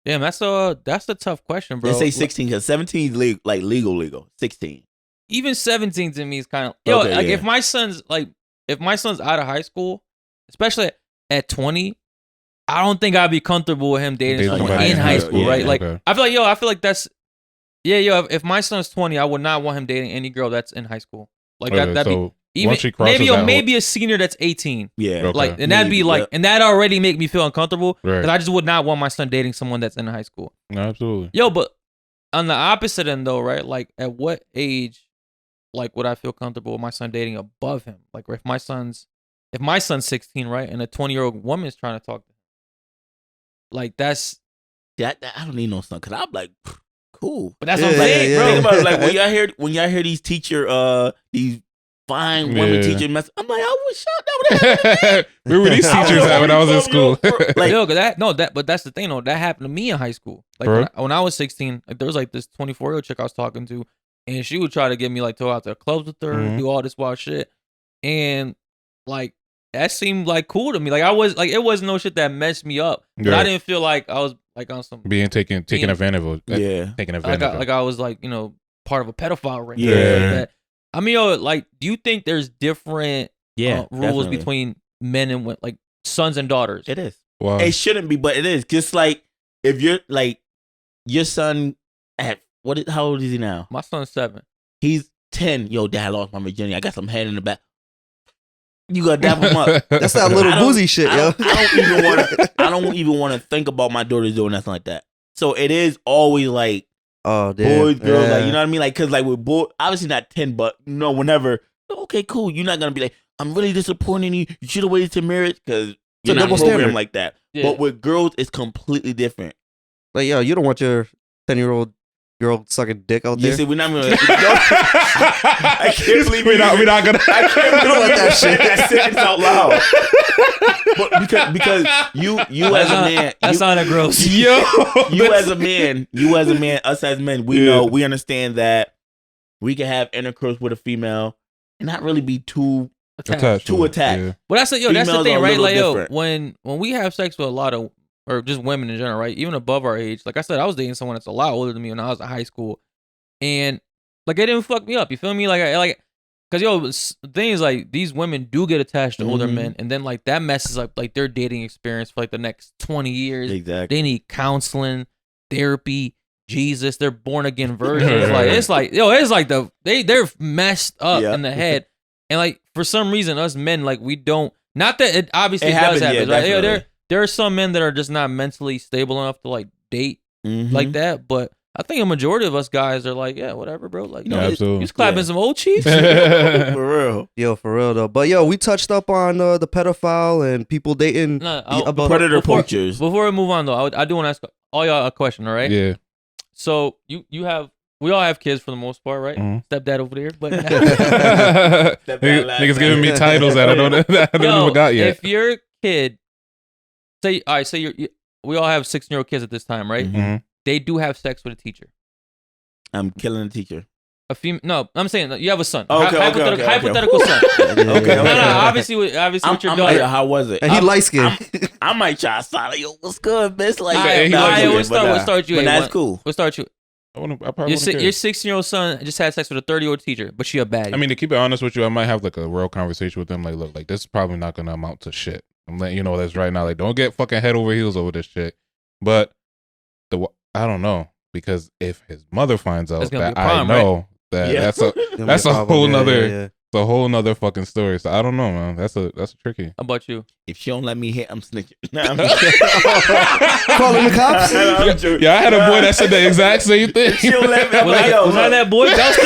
Damn, that's a tough question, bro. They say 16 because 17 is legal. 16. Even 17 to me is kind of if my son's out of high school, especially at 20, I don't think I'd be comfortable with him dating someone in high school, right? Like I feel like that's if my son's 20, I would not want him dating any girl that's in high school. Like that'd be even maybe a senior that's 18. Yeah. Like and that'd be like and that already make me feel uncomfortable because I just would not want my son dating someone that's in high school. No, absolutely. But on the opposite end though, right? Like at what age like would I feel comfortable with my son dating above him? Like if my son's 16, right, and a 20-year-old woman is trying to talk to him. Like that's that I don't need no son because I'm like cool. But that's what I'm saying, bro. Think about it, like when y'all hear these these fine women teachers mess, I'm like, I was shocked that would happen. Where were these teachers at when I was in school? Like, but that's the thing, though. That happened to me in high school. Like when I was 16, like there was like this 24-year-old chick I was talking to, and she would try to get me like to go out to the clubs with her, do all this wild shit, and like that seemed like cool to me. Like I was like it wasn't no shit that messed me up, but I didn't feel like I was like on some taken advantage of. Taking advantage of. Like I was like part of a pedophile ring. Yeah. Like that. I mean, like, do you think there's different rules between men and like sons and daughters? It is. Wow. It shouldn't be, but it is. Just like if you're like your son at how old is he now? My son's 7. He's 10. Yo, dad, I lost my virginity. I got some head in the back. You gotta dap him up. That's that little boozy shit, yo. I don't even want to think about my daughters doing nothing like that. So it is always like boys, girls, like you know what I mean? Like, cause like with boys, obviously not 10, but whenever. Okay, cool. You're not gonna be like, I'm really disappointed in you. You should have waited to marriage because you're not programmed like that. Yeah. But with girls, it's completely different. Like, yo, you don't want your 10-year-old girl sucking dick out there. Yeah, see, we're not gonna. I can't believe we're not gonna. I can't believe that shit. That sentence out loud. But because you as a man, that sounded gross. You as a man, us as men, we know, we understand that we can have intercourse with a female and not really be too attached. Yeah. But that's the thing, right? Like, when we have sex with a lot of or just women in general, right? Even above our age. Like I said, I was dating someone that's a lot older than me when I was in high school, and like it didn't fuck me up. You feel me? Because the thing is, like, these women do get attached to older men, and then like that messes up like their dating experience for like the next 20 years. Exactly. They need counseling, therapy, Jesus. They're born again virgins. It's like they're messed up in the head, and like for some reason, us men, like, we don't. Not that it obviously does happen, right? There are some men that are just not mentally stable enough to like date like that, but I think a majority of us guys are like, yeah, whatever, bro. Like, you just clapping some old Chiefs. For real. Yo, for real though. But yo, we touched up on the pedophile and people dating predator poachers. Before we move on though, I do want to ask all y'all a question, all right? Yeah. So we all have kids for the most part, right? Stepdad over there, but niggas giving me titles that I don't even got yet. If your kid, we all have 16-year-old kids at this time, right? They do have sex with a teacher. I'm killing a teacher. No, I'm saying you have a son. Okay, hypothetical son. Okay. No, obviously with your daughter. How was it? And he light skinned. I might try to style yo, what's good, bitch? Like, we'll start you. But that's cool. We'll start you. Your your 16-year-old son just had sex with a 30-year-old teacher, but she a baddie. I mean, to keep it honest with you, I might have like a real conversation with them. Like, look, like this is probably not gonna amount to shit. I'm letting you know that's right now. Like, don't get fucking head over heels over this shit. But I don't know, because if his mother finds out that problem, I know that that's a whole nother. It's a whole nother fucking story. So I don't know, man. That's a tricky. How about you? If she don't let me hit, I'm snitching. Calling the cops? Yeah, I had a boy that said the exact same thing. She don't let me. Was I that boy? I was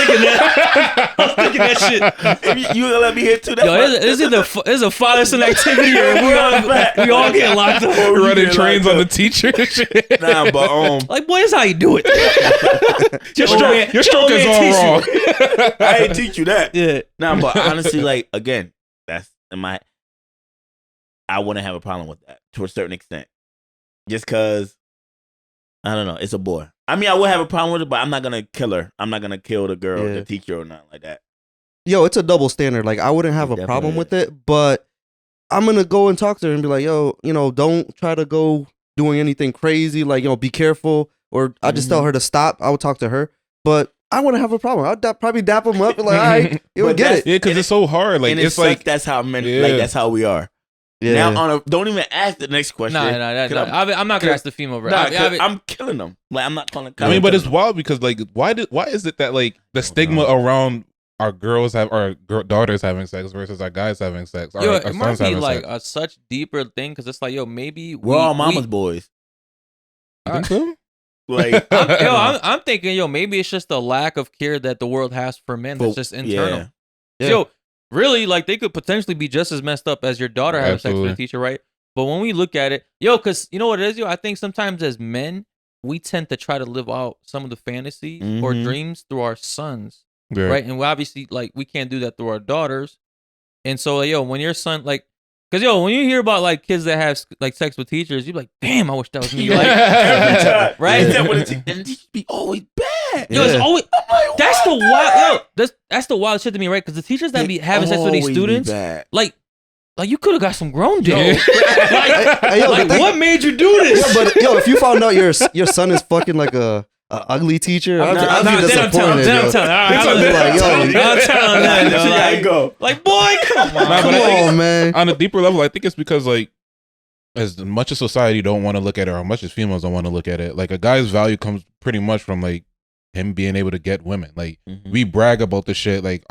thinking that shit. If you gonna let me hit too? It's a father-son activity, or we all get locked up. We're running trains on the teacher and shit. Nah, but like, boy, this how you do it. Your stroke is all wrong. I ain't teach you that. Yeah. Nah, but honestly, like, again, that's I wouldn't have a problem with that to a certain extent. Just because, I don't know, it's a boy. I mean, I would have a problem with it, but I'm not going to kill her. I'm not going to kill the girl, the teacher, or nothing like that. Yo, it's a double standard. Like, I wouldn't have a problem with it, but I'm going to go and talk to her and be like, yo, don't try to go doing anything crazy. Like, be careful. Or I just tell her to stop. I would talk to her. But I wouldn't have a problem. I'd probably dap him up and like, all right, you'll get it. Yeah, because it's so hard. Like, it's like that's how men. Like, that's how we are. Yeah. Now, don't even ask the next question. No. I'm not gonna ask the female. I'm killing them. Like, I'm not calling. I mean, but it's wild because like, why is it that like the stigma around our daughters having sex versus our guys having sex? It might be like a such deeper thing because it's like, maybe we're all mama's boys. You think so? Like, I'm thinking, maybe it's just a lack of care that the world has for men. That's just internal. Yeah. Really, like, they could potentially be just as messed up as your daughter having sex with a teacher, right? But when we look at it, because you know what it is, I think sometimes as men, we tend to try to live out some of the fantasies or dreams through our sons, right? And we obviously, like, we can't do that through our daughters. And so, when your son, like, because when you hear about like kids that have like sex with teachers, you're like, damn, I wish that was me. Like, every time, right? And the teachers be always bad. It's always. Like, that's the wild. That's the wild shit to me, right? Because the teachers that be having sex with these students, like you could have got some grown dick. What made you do this? But if you found out your son is fucking like a ugly teacher, I'd be disappointed. I'm telling that. I go. Like, boy, come on. Come on, man. On a deeper level, I think it's because like, as much as society don't want to look at it, or as much as females don't want to look at it, like a guy's value comes pretty much from like him being able to get women. Like we brag about this shit. Like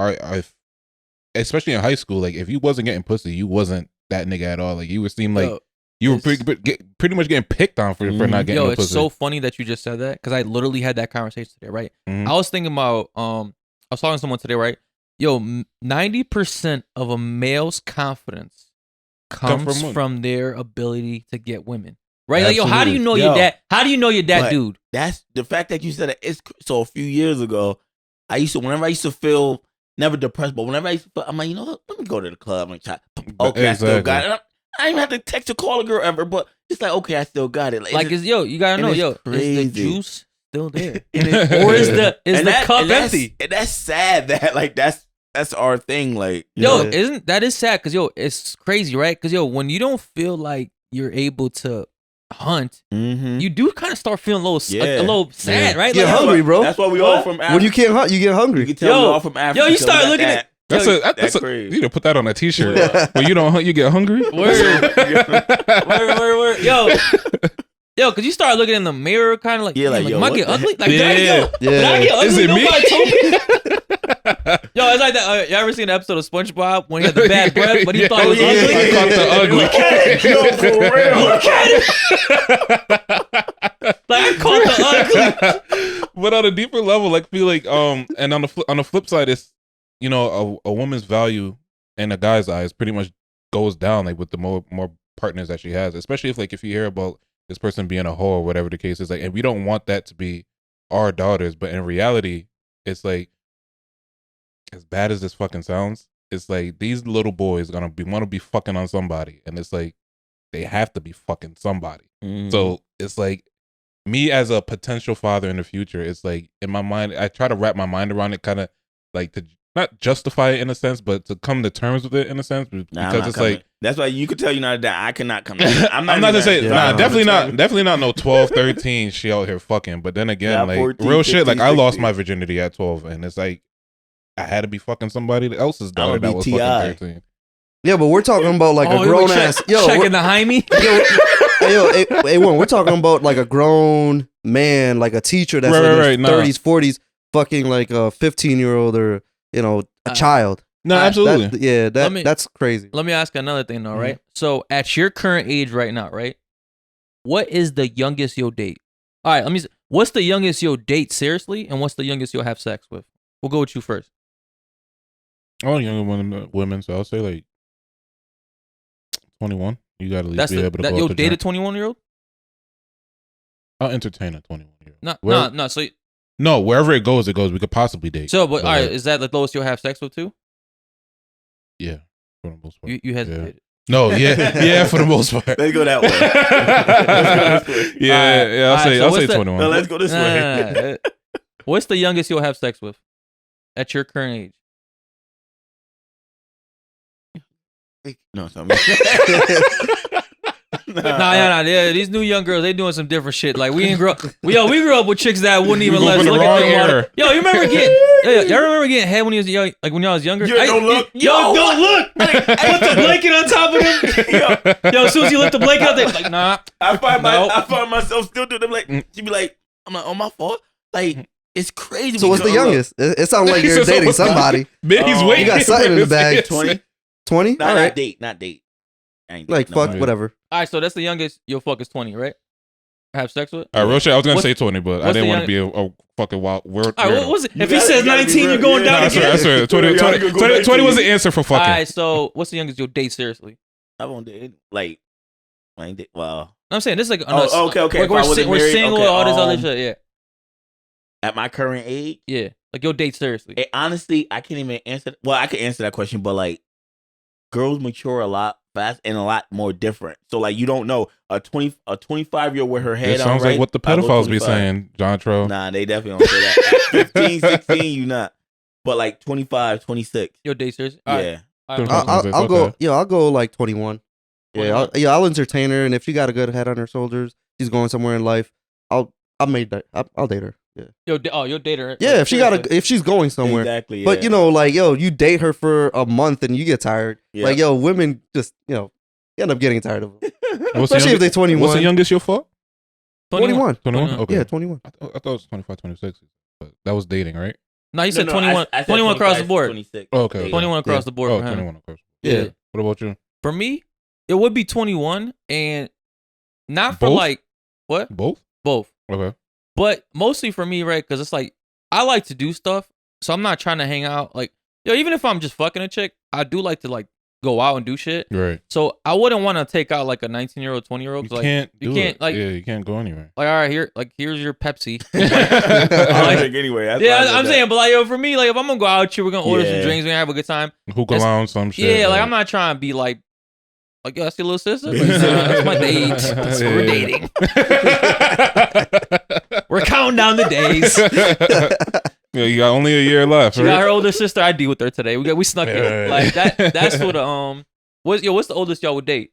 especially in high school, like if you wasn't getting pussy, you wasn't that nigga at all. Like you would seem like you were pretty much getting picked on for not getting no pussy. It's so funny that you just said that because I literally had that conversation today, right? I was thinking about I was talking to someone today, right? 90% of a male's confidence comes from their ability to get women. Right? Absolutely. Like, how do you know your dad? How do you know your dad, dude? That's the fact that you said it. So a few years ago, whenever I used to feel never depressed, but whenever I used to feel, I'm like, you know what? Let me go to the club and try. Okay, exactly. I still got it. I didn't have to text or call a girl ever, but it's like, okay, I still got it. Like you gotta know, is the juice still there? Or is the cup empty? And that's sad that like that's our thing. Like, that is sad because it's crazy, right? Because when you don't feel like you're able to hunt, you do kind of start feeling a little sad, right? Get hungry, bro. That's why we all from Africa. When you can't hunt, you get hungry. You can tell we all from Africa. Yo, you start looking at. That's you need to put that on a t-shirt. When you don't hunt, you get hungry. Word. Yo, cause you start looking in the mirror, kind of like, yo, am I get ugly? Like, did I get ugly? Is it Nobody told me. me? Yo, it's like that. You ever seen the episode of SpongeBob when he had the bad breath, but he thought it was ugly? I caught the ugly. Yo, for real. Look at it. Like, I caught the ugly. But on a deeper level, like, feel like, and on the flip side, it's, you know, a woman's value in a guy's eyes pretty much goes down, like, with the more partners that she has, especially if you hear about this person being a whore or whatever the case is, like, and we don't want that to be our daughters, but in reality, it's like, as bad as this fucking sounds, it's like these little boys want to be fucking on somebody, and it's like they have to be fucking somebody. So it's like, me as a potential father in the future, it's like, in my mind, I try to wrap my mind around it, kind of like to not justify it in a sense, but to come to terms with it in a sense, because it's like, that's why you could tell you're not a dad. I cannot come. I'm not to say, definitely not no 12, 13. She out here fucking, but then again, like 14, real 15, shit. Like 16. I lost my virginity at 12, and it's like I had to be fucking somebody else's daughter that was fucking 13. Yeah, but we're talking about like a grown ass. Checking the hyme. A1, we're talking about like a grown man, like a teacher that's in his 30s, 40s, fucking like a 15-year-old or, you know, a child. No, absolutely. That's crazy. Let me ask another thing though, right? So at your current age right now, right? What is the youngest you'll date? All right, what's the youngest you'll date seriously, and what's the youngest you'll have sex with? We'll go with you first. I want younger women, so I'll say like 21. You gotta at least be able to go you'll up date a 21-year-old? I'll entertain a 21-year-old. No. So no, wherever it goes, we could possibly date. So, but all right, is that the lowest you'll have sex with too? Yeah, for the most part. You hesitated. No, yeah, for the most part. Let's go that way. I'll say 21. No, let's go this way. What's the youngest you'll have sex with at your current age? No, something. Nah. These new young girls, they doing some different shit. Like, we grew up with chicks that wouldn't even let us look at them. Yo, you remember y'all remember getting head when you was young, like when y'all was younger? Don't look. Don't look. Put the blanket on top of them. Yo, as soon as you lift the blanket up, they like, nah. I find myself still doing them. Like, she be like, I'm like, oh, my fault. Like, it's crazy. So what's the youngest? It sounds like you're dating somebody. He's waiting. You got something in the bag. 20? All right. Not date. Like, fuck, whatever. All right, so that's the youngest you'll fuck is 20, right? Have sex with? All right, real shit. I was going to say 20, but I didn't want to be a fucking wild weird. All right, what was it? If he says 19, you're going down again. That's right. 20 was the answer for fucking. All right, so what's the youngest you'll date seriously? I won't date. Like, I ain't date. Well, I'm saying this is like okay. We're single, all this other shit. Yeah. At my current age, yeah, like you'll date seriously. Honestly, I can't even answer. Well, I can answer that question, but like, girls mature a lot fast and a lot more different. So like, you don't know a 25-year-old with her head on. It sounds like what the pedophiles be saying, Dontrell. Nah, they definitely don't say that. 15, 16, you not. But like 25, 26. You'll date seriously? Yeah. I'll go. Yeah, I'll go like 21. Yeah, I'll entertain her, and if she got a good head on her shoulders, she's going somewhere in life. I'll date her. Yeah. You'll date her. Yeah, if she's going somewhere. Exactly. Yeah. But you know, like, you date her for a month and you get tired. Yeah. Like, women just, you end up getting tired of them. Especially if they're 21. What's the youngest you'll fuck? 21. 21? Okay. Yeah, 21. I thought it was 25, 26. But that was dating, right? No, you said 21. I said 21 across the board. 26. Oh, okay. 21 across the board. Oh, 21 across. Yeah. What about you? For me, it would be 21, and not for Both? like what? Both. Okay. But mostly for me, right? Because it's like, I like to do stuff, so I'm not trying to hang out. Like, even if I'm just fucking a chick, I do like to like go out and do shit. Right. So I wouldn't want to take out like a 19-year-old, 20-year-old. You can't like, you can't go anywhere. Like, all right, here's your Pepsi. I don't drink anyway. I'm saying, but like, for me, like, if I'm gonna go out here, we're gonna order some drinks, we're gonna have a good time. Hookah lounge, some shit. Yeah, like I'm not trying to be like, yo, that's your little sister? Like, nah, that's my date. That's what we're dating. We're counting down the days. Yeah, you got only a year left. She got her older sister. I deal with her today. We snuck it. Like that. That's what what's the oldest y'all would date?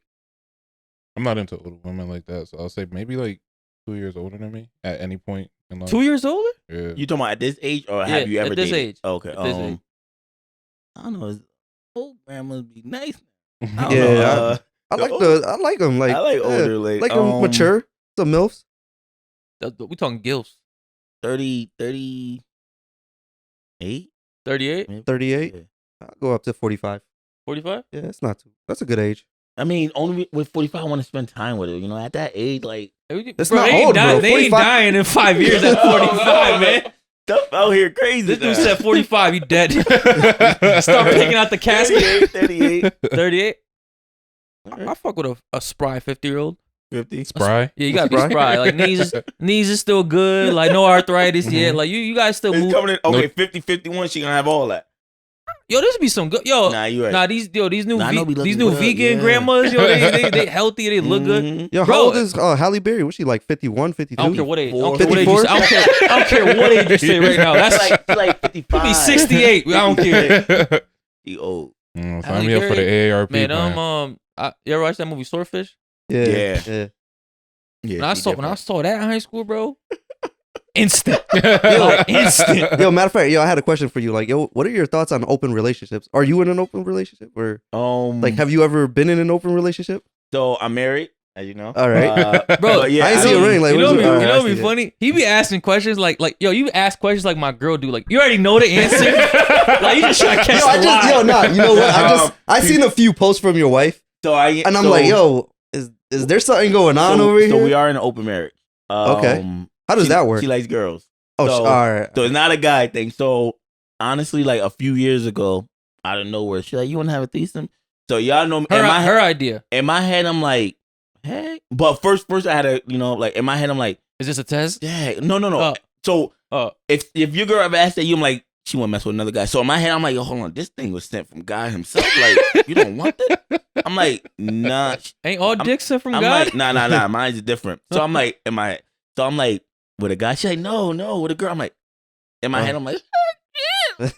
I'm not into older women like that, so I'll say maybe like 2 years older than me at any point in life. 2 years older? Yeah. You talking about at this age, or have you ever at this dated? age? Okay. At this age. I don't know. Old man must be nice. Yeah, I like them. Like I like older, like mature. The milfs. We talking gilfs. 38? 38? 38. Yeah. I'll go up to 45. 45? Yeah, it's not too. That's a good age. I mean, only with 45, I want to spend time with her. You know, at that age, like it's not old, bro. They ain't dying in 5 years at 45, man. Stuff out here crazy. This dude said 45, you dead. Start picking out the casket. 38. 38? I fuck with a spry 50-year-old. 50. Spry? Yeah, you gotta be spry. Like knees is still good. Like no arthritis yet. Like you guys still move. Coming in, okay, 50, 51, she gonna have all that. Yo, this be some good. Yo, nah, you right. Nah, these new good, vegan grandmas. Yo, they healthy. They look good. Yo, how old is Halle Berry? Was she like 51, 52? I don't care what age. I don't 54? care what age you say right now. That's like 55. Be 68. I don't care. He old. Sign me up for the AARP. Man, you ever watch that movie Swordfish? Yeah. When I saw that in high school, bro, instant. Instant. Yo, matter of fact, I had a question for you. Like, yo, what are your thoughts on open relationships? Are you in an open relationship, or like, have you ever been in an open relationship? So I'm married, as you know. All right, bro. Yeah, I see a ring. Like, you know what be funny? He be asking questions like, yo, you ask questions like my girl do. Like, you already know the answer. Like, you just try to catch the lie. You know what? I seen a few posts from your wife. I'm like, yo, is there something going on over here? So we are in an open marriage. Okay. How does that work? She likes girls. Oh, all right. So it's not a guy thing. So honestly, like a few years ago, out of nowhere, she's like, "You want to have a threesome?" So y'all know her idea. In my head, I'm like, "Hey," but first, I had a, like in my head, I'm like, "Is this a test?" Yeah, no. So if your girl ever asked that, you, I'm like, she want to mess with another guy. So in my head, I'm like, yo, hold on, this thing was sent from God himself. Like, you don't want that? I'm like, nah. Ain't all dicks sent from God? I'm like, nah. Mine's different. So I'm like, with a guy. She's like, no, with a girl. I'm like, in my head, I'm like, let's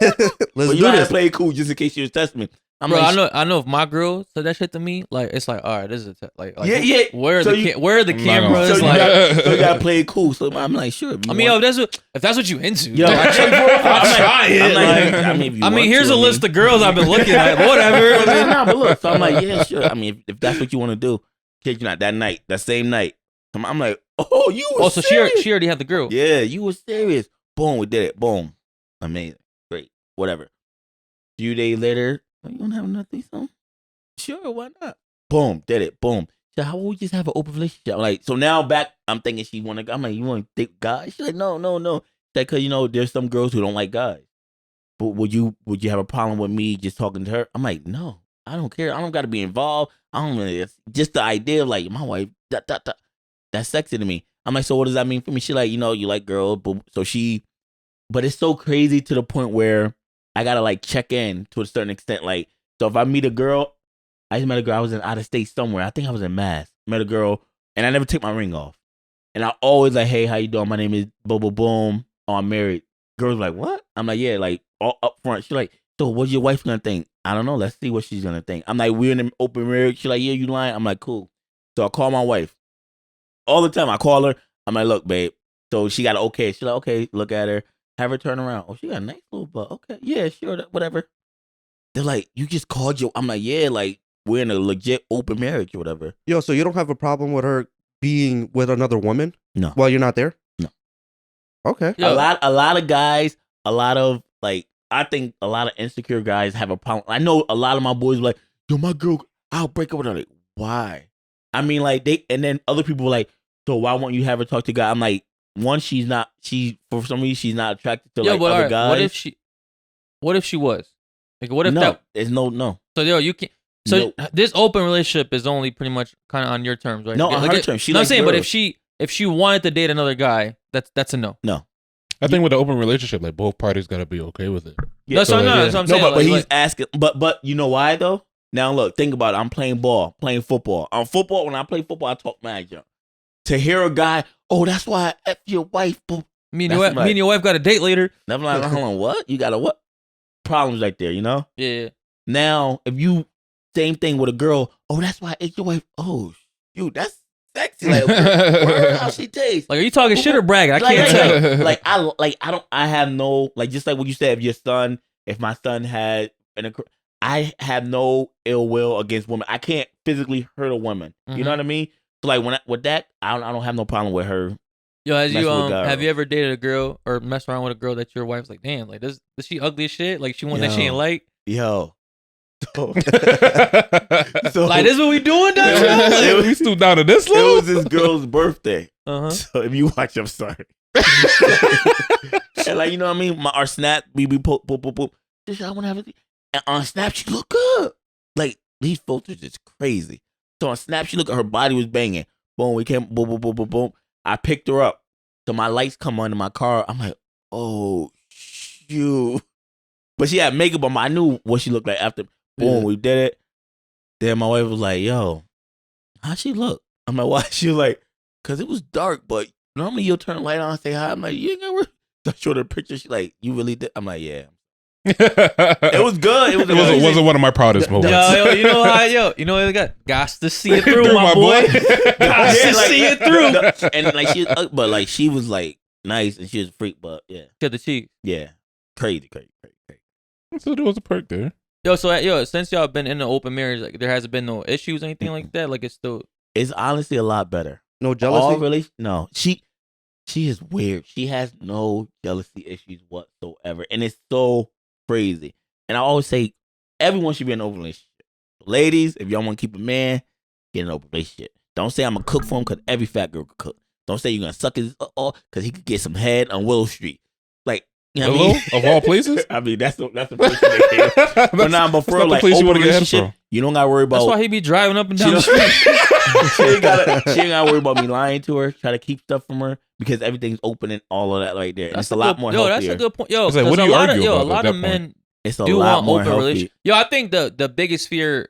but you gotta play it cool just in case she was testing me. Bro, like, I know if my girl said that shit to me, like it's like, all right, this is a test. Like yeah. Where are the cameras? So you gotta play it cool. So I'm like, sure. I mean, if that's what you into, yo, I'll try it. I mean, here's a list of girls I've been looking at. Whatever. But look, so I'm like, yeah, sure. I mean, if that's what you want to do, kid you not, that same night. I'm like, oh, you were serious. So she already had the girl. Yeah, you were serious. Boom, we did it. Boom. Amazing. Great. Whatever. Few days later, you want to have another threesome? Sure, why not? Boom, did it. Boom. So how would we just have an open relationship? I'm like, so now back, I'm thinking she want to, I'm like, you want to date guys? She's like, no. That because, there's some girls who don't like guys. But would you have a problem with me just talking to her? I'm like, no, I don't care. I don't got to be involved. I don't really, just the idea of like, my wife, that's sexy to me. I'm like, so what does that mean for me? She like, you like girls, but it's so crazy to the point where I gotta like check in to a certain extent. Like, so if I meet a girl, I just met a girl, I was out of state somewhere. I think I was in Mass. Met a girl, and I never took my ring off. And I always like, hey, how you doing? My name is boom, boom, boom. Oh, I'm married. Girls like, what? I'm like, yeah, like all up front. She's like, so what's your wife gonna think? I don't know. Let's see what she's gonna think. I'm like, we're in an open marriage. She's like, yeah, you lying? I'm like, cool. So I call my wife. All the time I call her. I'm like, look, babe. So she got an okay. She's like, okay, look at her. Have her turn around. Oh, she got a nice little butt. Okay, yeah, sure, whatever. They're like, you just called your. I'm like, yeah, like we're in a legit open marriage or whatever. Yo, so you don't have a problem with her being with another woman? No. While you're not there? No. Okay. Yo. A lot of guys, I think a lot of insecure guys have a problem. I know a lot of my boys are like, yo, my girl, I'll break up with her. Like, why? I mean, like and then other people were like, so why won't you have her talk to guys? I'm like, one, for some reason she's not attracted to other guys. What if she was? Like, what if there's no. So you can't. So this open relationship is only pretty much kind of on your terms, right? No, on her terms. I'm saying, but if she wanted to date another guy, that's a no. No. I think with an open relationship, like both parties gotta be okay with it. Yeah, that's what I'm saying. But he's asking. But you know why though? Now look, think about it. I'm playing ball, playing football. On football, when I play football, I talk mad junk. To hear a guy, oh, that's why I F your wife. Me and your wife got a date later. I'm like, hold on, what? You got a what? Problems right there, Yeah. Now, if you, same thing with a girl, oh, that's why I ate your wife. Oh, you, that's sexy. Like, where how she tastes. Like, are you talking shit or bragging? I can't tell. I have no, like, just like what you said, if my son had I have no ill will against women. I can't physically hurt a woman. You know what I mean? So like with that, I don't have no problem with her. Yo, have you ever dated a girl or messed around with a girl that your wife's like, damn, like is she ugly as shit? Like she one that she ain't like? Yo. So, like this is what we doing, Dontrell? We stood down to this level. It was this girl's birthday. So if you watch, I'm sorry. And like, you know what I mean? Our Snap, we poop. This I want to have it. And on Snap, she look good. Like these filters is crazy. So on Snap, she look at her body was banging. Boom, we came. Boom. I picked her up. So my lights come on in my car. I'm like, oh shoot. But she had makeup on. I knew what she looked like after. Boom, we did it. Then my wife was like, yo, how'd she look? I'm like, why? She was like, because it was dark, but normally you'll turn the light on and say hi. I'm like, you ain't gonna work. I showed her a picture. She like, you really did? I'm like, yeah. It was good. It wasn't one of my proudest moments. Yo, you know how, you know what I got to see it through, my boy. Got to see it through. And like but like she was like nice and she was a freak, but yeah. She had the cheeks. Yeah. Crazy. So there was a perk there. Yo, since y'all been in an open marriage, like there hasn't been no issues, anything like that. Like it's honestly a lot better. No jealousy. No, she is weird. She has no jealousy issues whatsoever, and it's so crazy. And I always say everyone should be in an open relationship. Ladies, if y'all want to keep a man, get in an open relationship. Don't say I'm gonna cook for him because every fat girl can cook. Don't say you're gonna suck his because he could get some head on Willow Street. Like. You know what I mean? Of all places? I mean, that's the place that came. But for like open relationship, you don't gotta worry about. That's why he be driving up and down the street. she ain't gotta worry about me lying to her, try to keep stuff from her because everything's open and all of that right there. It's a lot more healthier. That's a good point. Yo, it's like, what do you argue about? A lot of men it's a lot more open relationship. Yo, I think the biggest fear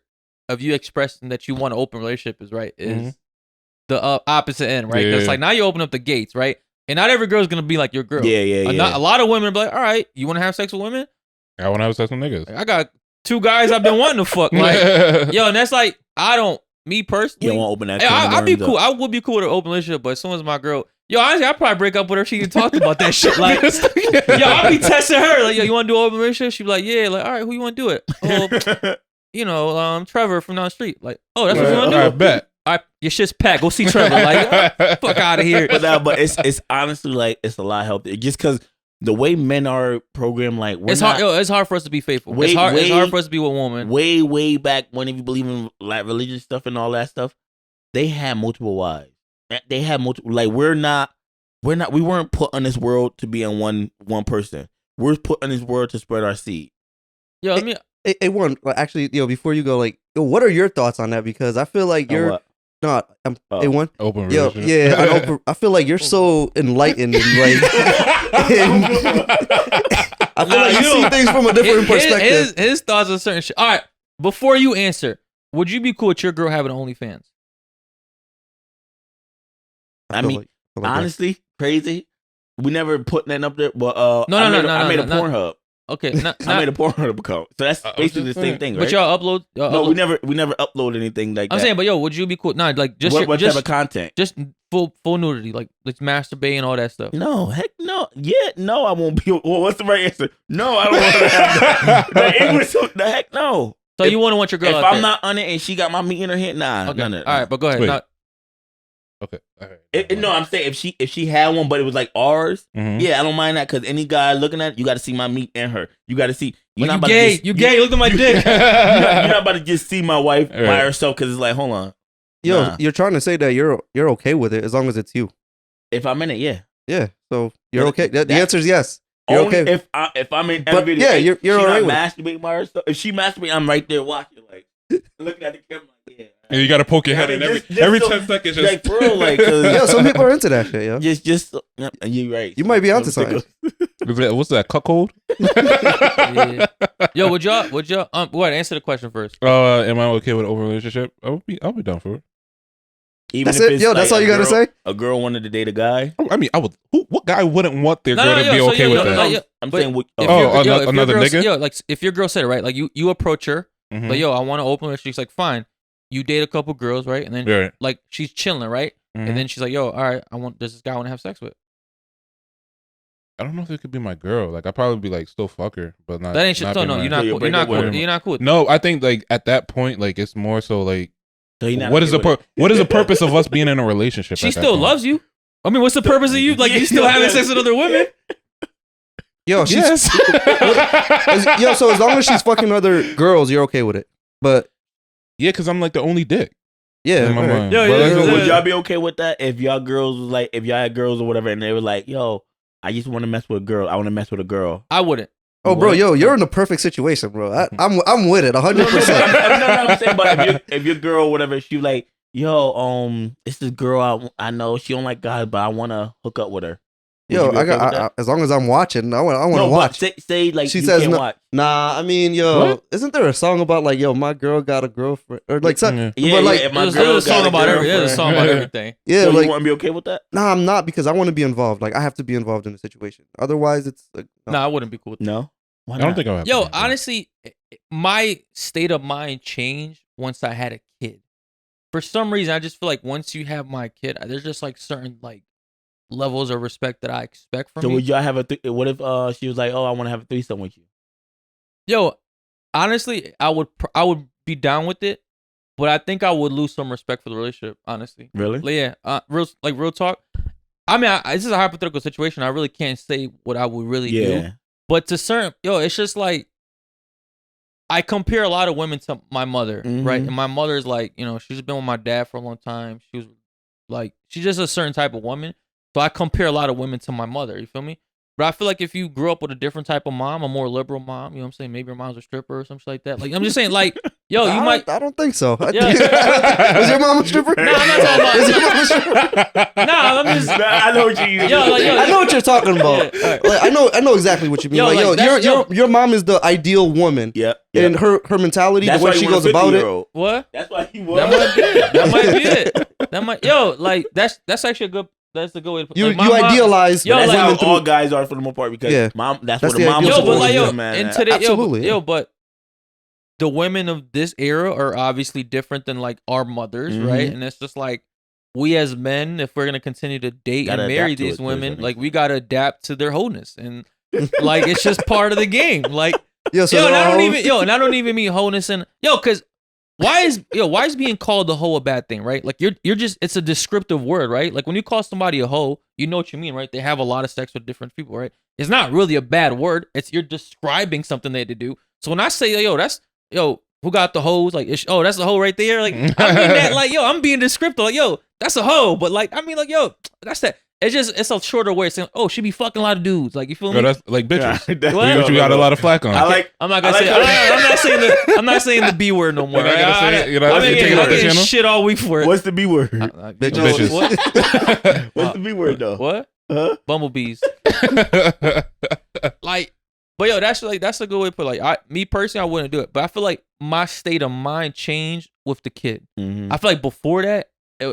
of you expressing that you want an open relationship is the opposite end, right? Because like now you open up the gates, right? And not every girl's gonna be like your girl. Yeah. A lot of women be like, all right, you want to have sex with women? I want to have sex with niggas. I got 2 guys I've been wanting to fuck. Like, yo, and that's like, me personally. You don't want to open that. I'd be cool. I would be cool with an open relationship, but as soon as my girl, yo, honestly, I'd probably break up with her if she even talked about that shit. Like, yo, I'd be testing her. Like, yo, you want to do an open relationship? She'd be like, yeah. Like, all right, who you want to do it? Oh, Trevor from down the street. Like, oh, that's what you want to do? I bet. All right, your shit's packed. Go see Trevor. Like, fuck out of here. But it's honestly like it's a lot healthier. Just because the way men are programmed, like it's hard for us to be faithful. It's hard for us to be with a woman. Way back when, if you believe in like religious stuff and all that stuff, they had multiple wives. They had multiple. Like we weren't put on this world to be in one person. We're put on this world to spread our seed. Yo, let me. A1, actually, before you go, like, what are your thoughts on that? Because I feel like you're. A1 open relationship. Yeah, I feel like you're so enlightened and like I feel like you see things from a different perspective. His thoughts on certain shit. All right, before you answer, would you be cool with your girl having OnlyFans? I mean, honestly, crazy. We never put that up there, but I made a Pornhub. Okay, I made a Pornhub account, so that's basically the same thing, right? But y'all upload? No, we never upload anything like that. I'm saying, but yo, would you be cool? Nah, like just what type of content? Just full nudity, like masturbating and all that stuff. No, heck no. Yeah, no, I won't be. Well, what's the right answer? No, I don't want to have that. The heck no. So you want your girl? If out I'm there. not on it and she got my meat in her hand, nah. Okay. None of it. All right, but go ahead. Okay. All right. No, I'm saying if she had one, but it was like ours, yeah, I don't mind that because any guy looking at it, you got to see my meat and her. You got to see. You're not gay. You gay. Look at my dick. You're not about to just see my wife by herself because it's like, hold on. Yo, you're trying to say that you're okay with it as long as it's you. If I'm in it, yeah. Yeah. So you're okay. The answer is yes. You're only okay. If I'm in every video. Yeah, you're all right with masturbating by herself. If she masturbating, I'm right there watching, like looking at the camera, like, yeah. And you gotta poke your head in every 10 seconds. Like, bro, like, yeah, some people are into that shit, yo. Just, you're right. You might be onto something. What's that? Cuckold? Yeah. Yo, would y'all? Answer the question first. Am I okay with an open relationship? I'll be down for it. Even that's if it, it's yo. like That's all you gotta say. A girl wanted to date a guy. I mean, I would. What guy wouldn't want their girl to be okay with that? I'm saying, another nigga. Yo, like if your girl said it right, like you approach her, like yo, I want to open relationship. She's like, fine. you date a couple girls, right? And then like she's chilling, right? And then she's like, yo, all right, there's this guy I want to have sex with. I don't know if it could be my girl. Like, I'd probably be like, still fuck her, but not. That ain't shit. No, you're not cool. You're not cool. You're not cool. No, I think like at that point, like it's more so like, so what is the purpose of us being in a relationship? She still loves you. I mean, what's the purpose of you? Like, you still having sex with other women? Yo, so as long as she's fucking other girls, you're okay with it. But yeah, because I'm like the only dick. Yeah, in my mind. Would y'all be okay with that if y'all girls was like, if y'all had girls or whatever, and they were like, yo, I just want to mess with a girl. I want to mess with a girl. I wouldn't. Oh, bro, yo, you're in the perfect situation, bro. I'm with it 100%. I'm saying, but if your girl, whatever, she like, yo, it's this girl I know she don't like guys, but I want to hook up with her. Yo, as long as I'm watching, I want to watch. Say like she you says can't no, watch. Nah, I mean, yo, isn't there a song about like, yo, my girl got a girlfriend or like something? Yeah, but like, yeah, my girl there's a song about everything. There's a song about everything. Yeah, so like, you want to be okay with that? Nah, I'm not because I want to be involved. Like, I have to be involved in the situation. Otherwise, it's like, no. Nah, I wouldn't be cool with that. No, I don't think I would. Yo, honestly, my state of mind changed once I had a kid. For some reason, I just feel like once you have my kid, there's just like certain like levels of respect that I expect from you. So would y'all have what if she was like, oh, I want to have a threesome with you? Yo, honestly, I would be down with it, but I think I would lose some respect for the relationship. Honestly, really? Like, yeah, real talk. I mean, this is a hypothetical situation. I really can't say what I would really do. But to certain, it's just like I compare a lot of women to my mother, right? And my mother's like, she's been with my dad for a long time. She was like, she's just a certain type of woman. So I compare a lot of women to my mother. You feel me? But I feel like if you grew up with a different type of mom, a more liberal mom, you know what I'm saying? Maybe your mom's a stripper or something like that. Like, I'm just saying, like, yo, I don't think so. Yeah. Was your mom a stripper? No, I'm not talking about. Was your mom a stripper? No, I'm just. I know what you. I know what you're talking about. Yeah, right. Like, I know exactly what you mean. Your mom is the ideal woman. Yeah. And her mentality, the way she goes about it. What? That's why he was. That might be it. Like that's actually a good. That's a good way to put it. You idealize that's how all guys are for the most part because mom. That's what the mom was but like man. And today, absolutely, but the women of this era are obviously different than like our mothers, right? And it's just like we as men, if we're gonna continue to date and marry these women, like we gotta adapt to their wholeness, and like it's just part of the game. Like and I don't even mean wholeness and because. Why is being called a hoe a bad thing, right? Like you're just it's a descriptive word, right? Like when you call somebody a hoe, you know what you mean, right? They have a lot of sex with different people, right? It's not really a bad word. It's you're describing something they had to do. So when I say who got the hoes? Like that's the hoe right there. Like I mean that like I'm being descriptive. Like that's a hoe, but like I mean like that's that. It's a shorter way of saying, she be fucking a lot of dudes. Like you feel me? That's like bitches. What? You got a lot of flack on. I'm not gonna say. I'm not saying the B word no more. You're not gonna say it? You're not I'm getting shit all week for it. What's the B word? Bitches. What's the B word though? What? Bumblebees. Like, but that's a good way to put it. Like me personally, I wouldn't do it. But I feel like my state of mind changed with the kid. I feel like before that.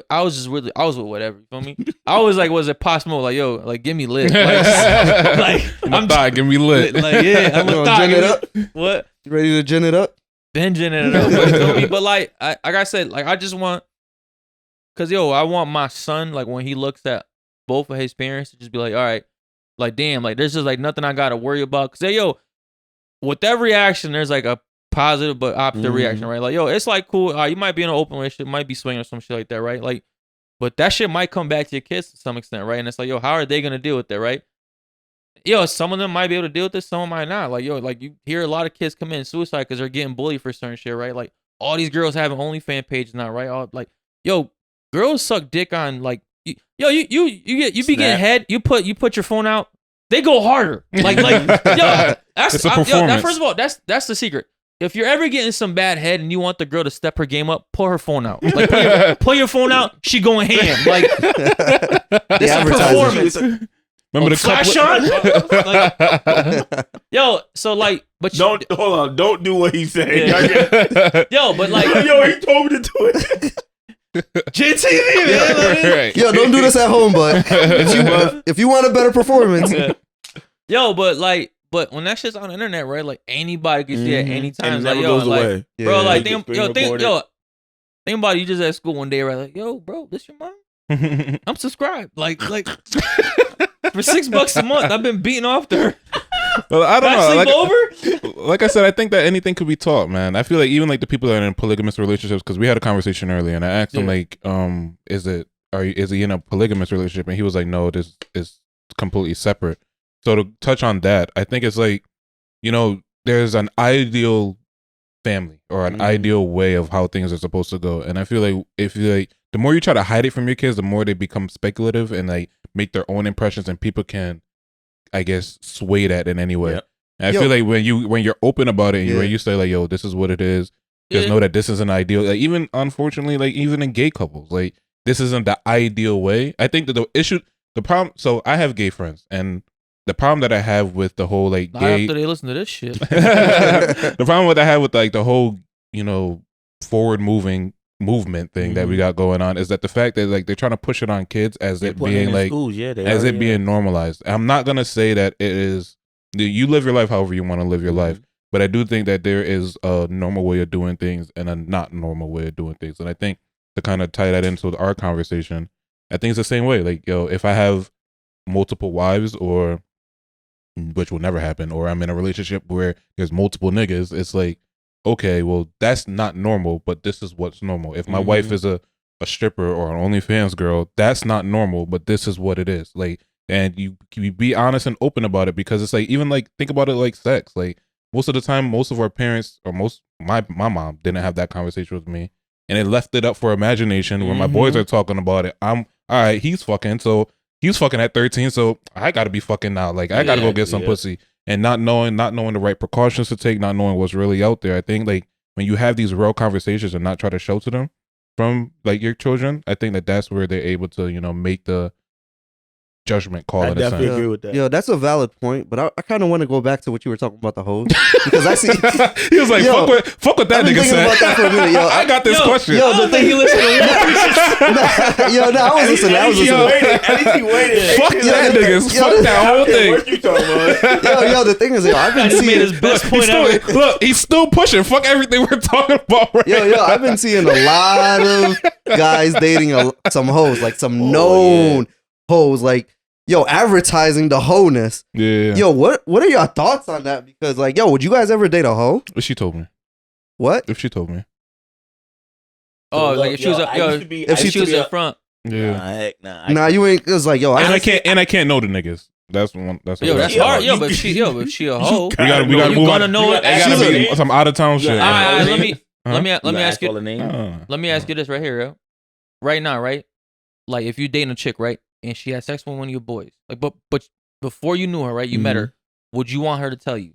I was with whatever, you feel me? I was like, was it possible? Like, like, give me lit. Give me lit. Like, yeah, I'm a thought. Gin it up? What? You ready to gin it up? Been ginning it up, you feel me? But like I said, like, I just want, cause I want my son, like, when he looks at both of his parents to just be like, all right, like, damn, like, there's just like nothing I gotta worry about. Cause with that reaction, there's like a positive but opposite reaction, right? Like, it's like cool. You might be in an open relationship, might be swinging or some shit like that, right? Like, but that shit might come back to your kids to some extent, right? And it's like, how are they gonna deal with that, right? Some of them might be able to deal with this, some might not. Like, like you hear a lot of kids commit suicide because they're getting bullied for certain shit, right? Like, all these girls have an OnlyFans page now, right? All like, girls suck dick on like, you be getting head. You put your phone out, they go harder. Like, that's it's a performance. First of all, that's the secret. If you're ever getting some bad head and you want the girl to step her game up, pull her phone out. Like, pull your phone out, she going ham. Like, this is a performance. Remember the flash on? So like, but hold on, don't do what he said. Yeah. But like, he told me to do it. GinTV, man. Right. Don't do this at home, but if you want a better performance, But when that shit's on the internet, right? Like anybody can see it at any time. And like, goes away. Bro, like think, Think about it, you just at school one day, right? Like, yo, bro, this your mom? I'm subscribed. Like for $6 a month, I've been beating off to her. Well, I don't know. Sleep over? Like I said, I think that anything could be taught, man. I feel like even like the people that are in polygamous relationships, because we had a conversation earlier, and I asked him like, is he in a polygamous relationship? And he was like, no, this is completely separate. So to touch on that, I think it's like, there's an ideal family or an ideal way of how things are supposed to go, and I feel like the more you try to hide it from your kids, the more they become speculative and like make their own impressions, and people can, I guess, sway that in any way. Yep. And I feel like when you're open about it, and when you say like, yo, this is what it is, just know that this isn't ideal. Like even unfortunately, like even in gay couples, like this isn't the ideal way. I think that the problem. So I have gay friends, and the problem that I have with the whole like gay, after they listen to this shit, the problem that I have with like the whole forward moving movement thing that we got going on is that the fact that like they're trying to push it on kids as it being like schools, being normalized. I'm not gonna say that it is. You live your life however you want to live your life, but I do think that there is a normal way of doing things and a not normal way of doing things. And I think to kind of tie that into our conversation, I think it's the same way. Like, if I have multiple wives, or which will never happen, or I'm in a relationship where there's multiple niggas, it's like, okay, well, that's not normal, but this is what's normal. If my wife is a stripper or an OnlyFans girl, that's not normal, but this is what it is. Like, and you be honest and open about it, because it's like, even like, think about it like sex. Like, most of the time, most of our parents, or my mom didn't have that conversation with me, and it left it up for imagination. When my boys are talking about it, I'm all right, he's fucking, so he's fucking at 13, so I gotta be fucking now. Like, I gotta go get some pussy. And not knowing the right precautions to take, not knowing what's really out there. I think like when you have these real conversations and not try to shelter them from like your children, I think that that's where they're able to, make the judgment call. I definitely agree with that. Yeah, that's a valid point, but I kind of want to go back to what you were talking about, the hoes, because I see he was like, fuck what that nigga said. About that for a minute, yo. I got this question. Yo, the thing you listen to. I was listening. At least he waited. Fuck that niggas. Fuck that whole thing. What you talking about? Yo, the thing is, I've been seeing his best point ever. Look, he's still pushing. Fuck everything we're talking about. Right yo, I've been seeing a lot of guys dating some hoes, like some known hoes, like. Yo, advertising the wholeness. Yeah. Yo, what are your thoughts on that? Because like, yo, would you guys ever date a hoe? If she told me. What? If she told me. Oh, like if she was up, if she was up front. Yeah. Nah, you ain't. It was like, yo, I can't know the niggas. That's one. That's hard. Yo, but if she a hoe, we gotta move on. Gonna know it. It gotta be some out of town shit. All right, let me ask you. Let me ask you this right here, yo. Right now, right? Like, if you dating a chick, right, and she had sex with one of your boys, like, but before you knew her, right, you met her, would you want her to tell you?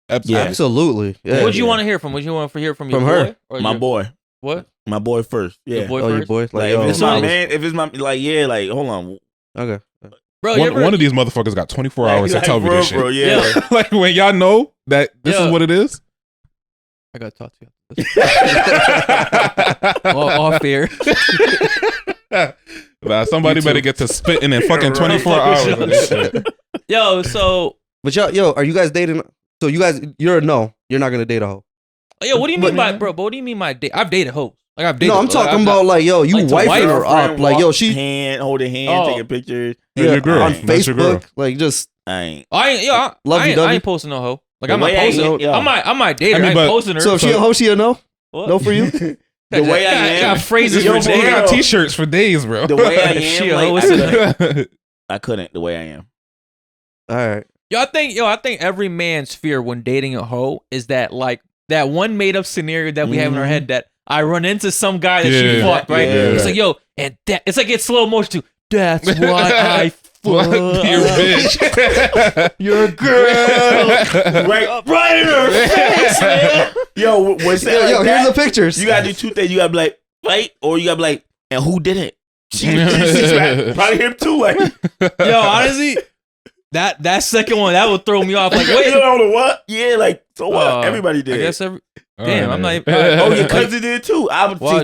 Absolutely. Yeah. What would you want to hear from? Would you want to hear from your her? boy? Or My boy. What? My boy first. Yeah. Your boy first? Your boy? Like, if it's my man, if it's my, like, yeah, like, hold on. Okay. Bro, one of these motherfuckers got 24 hours to tell me this shit. Bro, yeah. Like, when y'all know that this is what it is. I gotta talk to you. All fair. Somebody better get to spitting in fucking 24 hours of this shit. Yo, so. But yo, are you guys dating? So you guys, you're not gonna date a hoe. Yo, what do you mean by, bro? But what do you mean by date? I've dated hoes. Like, I've dated. No, I'm talking about like, yo, you like wifing her up, like, yo, she holding hand, taking pictures. Yeah, your girl on Facebook, like, just I ain't posting no hoe. Like, I'm not posting. I might date her. I ain't posting her. So if she a hoe, she a no? What? No for you? The way I am. Got phrases for days. I got t-shirts for days, bro. The way I am, like, I couldn't. The way I am. All right. I think every man's fear when dating a hoe is that, like, that one made up scenario that we have in our head that I run into some guy that she fucked, right? Yeah. It's like, yo, and that it's like it's slow motion too. That's why I fuck your bitch. Your girl. right in her face, man. Yo, here's the pictures. You gotta do two things. You gotta be like, fight, or you gotta be like, and who did it? She's probably him too. Like, yo, honestly, that second one that would throw me off. Like, wait, you know what? Yeah, like So what? Everybody did. I guess Damn, I'm not. Oh, your cousin did too.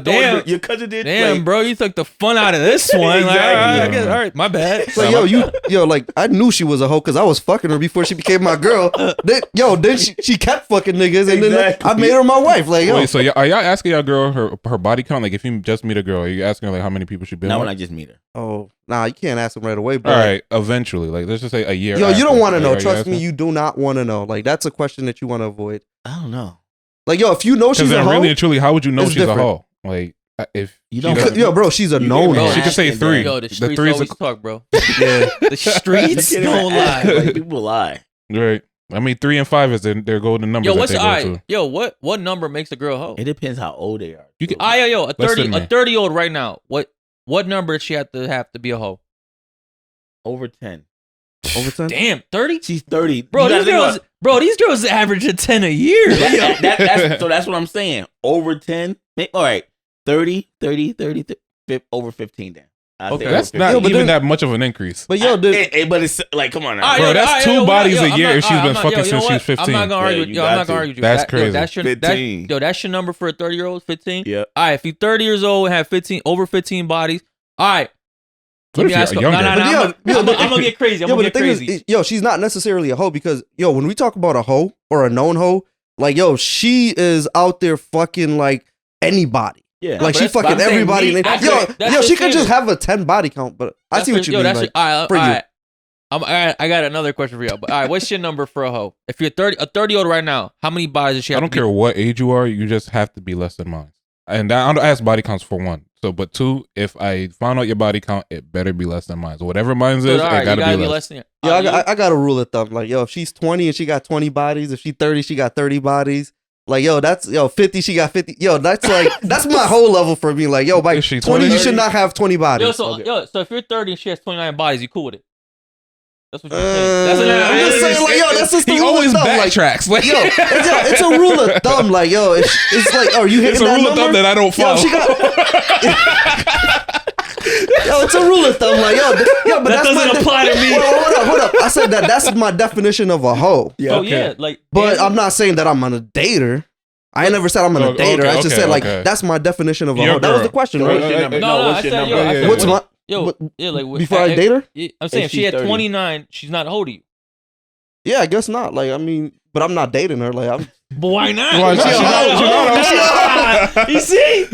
Damn, your cousin did. Damn, bro, you took the fun out of this one. Like, Exactly. I guess, all right, my bad. So like I knew she was a hoe because I was fucking her before she became my girl. Then she kept fucking niggas, and then I made her my wife. Like, yo. Wait, so are y'all asking y'all girl her body count? Like, if you just meet a girl, are you asking her like how many people she been Not with? when I just meet her. Oh, nah, you can't ask him right away, bro. All right, eventually, like let's just say a year. Yo, you don't want to know. Like, Trust me, you do not want to know. Like, that's a question that you want to avoid. I don't know. Like, yo, if you know she's a hoe, really and truly, how would you know it's she's different. a hoe? Like, if You she don't- doesn't- yo, bro, she's a known bro, hoe. she could say three. Yo, the streets three's always talk, bro. Yeah. The streets don't lie. Like, people lie. Right. I mean, 3 and 5 is their golden numbers. Yo, that what's they all go right? to. Yo, what number makes a girl hoe? It depends how old they are. You can- Yo, a Less 30 than me. a 30-year-old right now. What number does she have to be a hoe? Over 10. Over 10? Damn, 30? She's 30. Bro, You gotta these girls average a 10 a year. think about- that's what I'm saying. Over 10. All right. 30, over 15 then. I'll Okay. say That's over not 15. even that much of an increase. But yo, dude, But it's like, come on now. All right, Bro, yo, that's all right, 2 yo, bodies yo, a I'm year not- if she's all right, been I'm not- fucking yo, you know since she was what? 15. I'm not gonna argue. you Yo, I'm got not gonna to. argue with you. That's Yo, crazy. that's your 15. that's your number for a 30-year-old. 15. Yeah. All right, if you're 30 years old and have over 15 bodies, all right. What if you're younger? I'm gonna get crazy. I'm yo, gonna but get the thing crazy. is, yo, she's not necessarily a hoe because, yo, when we talk about a hoe or a known hoe, like, yo, she is out there fucking like anybody. Yeah. Like, she but fucking I'm saying everybody. me, And, that's yo, your she could just standard. have a 10 body count, but I see what you mean. Like, for you. I got another question for you. But all right, what's your number for a hoe? If you're 30-year-old right now, how many bodies does she I have? don't care what age you are, you just have to be less than mine. And I don't ask body counts for 1. So, but 2, if I found out your body count, it better be less than mine. So whatever mine is, it gotta be less. than your. Yo, I got a rule of thumb. Like, yo, if she's 20 and she got 20 bodies, if she's 30, she got 30 bodies. Like, yo, 50, she got 50. Yo, that's like, that's my whole level for me. Like, yo, by Is she 20, you 20? should not have 20 bodies. So if you're 30 and she has 29 bodies, you cool with it? That's what you're I'm saying. just saying, like, yo, that's just the He rule always of thumb. Like, backtracks. Like, yo, it's a rule of thumb. Like, yo, it's like, oh, you hitting it's a that rule of number? thumb that I don't Yo, follow. she got. Yo, it's a rule of thumb. Like, yo, but That that's doesn't my apply to me. Hold up. I said that's my definition of a hoe. Yeah. Oh Okay. yeah, like. But I'm not saying that I'm gonna date her. I ain't never said I'm gonna date her. I just said like that's my definition of a Your hoe. That was girl. the question, So right? what's your number? No, What's I your said, number? yo, I said, What's my Yo, yeah, like before I date her? I'm saying if she she's had 30. 29, she's not a hoe to you. Yeah, I guess not. Like, I mean, but I'm not dating her. Like, I'm But why not? Why not? She's not a hoe. You see?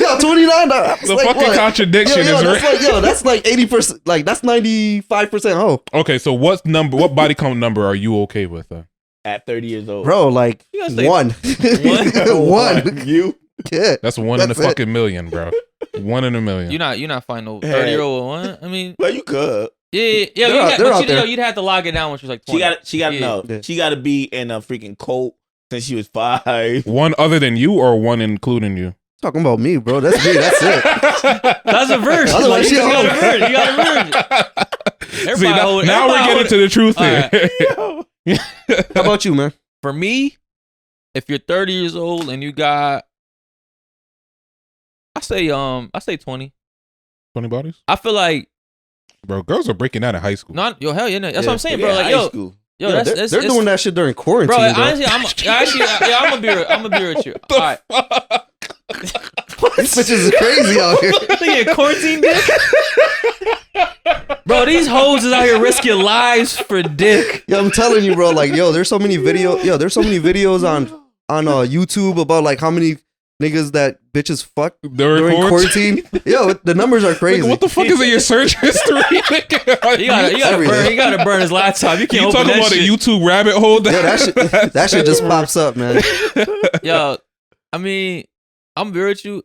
yo 29. That's The like, fucking what? contradiction Yo, is that's real. like, yo, that's like 80%. Like, that's 95% hoe, Okay, so what body count number are you okay with? At 30 years old. bro. Like You gotta say- one, one. You? Yeah, That's 1 in a That's it. fucking million, bro. 1 in a million. You're not finding no Hey. 30-year-old one. I mean, Well, you could. yeah. They're out there. You'd have to log it down when she was like 20. She got to Yeah. know. Yeah. She got to be in a freaking cult since she was 5. One other than you or one including you? talking about me, bro. That's me. That's it. That's a verse. Otherwise, You she a got a hoe. verse. You got a verse. See, Everybody now, hold- now we're everybody getting hold- to the truth All here. How about you, man? For me, if you're 30 years old and you got, I say 20. 20 bodies? I feel like Bro, girls are breaking out in high school. hell yeah, no. That's what I'm saying, Yeah, bro. Like high yo, school. yo, Yeah, that's they're doing that shit during quarantine, bro. bro. Honestly, I'm gonna be with you. All right, These bitches is crazy out here. you get quarantine dick, bro. These hoes is out here risking lives for dick. Yo, I'm telling you, bro. Like, yo, there's so many videos on YouTube about like how many niggas that bitches fuck during quarantine. Yo, the numbers are crazy. Nigga, what the fuck is in your search history? Nigga? You gotta burn his laptop. You can't You open talking that about shit. a YouTube rabbit hole? Yeah, that shit just pops up, man. Yo, I mean, I'm be with you.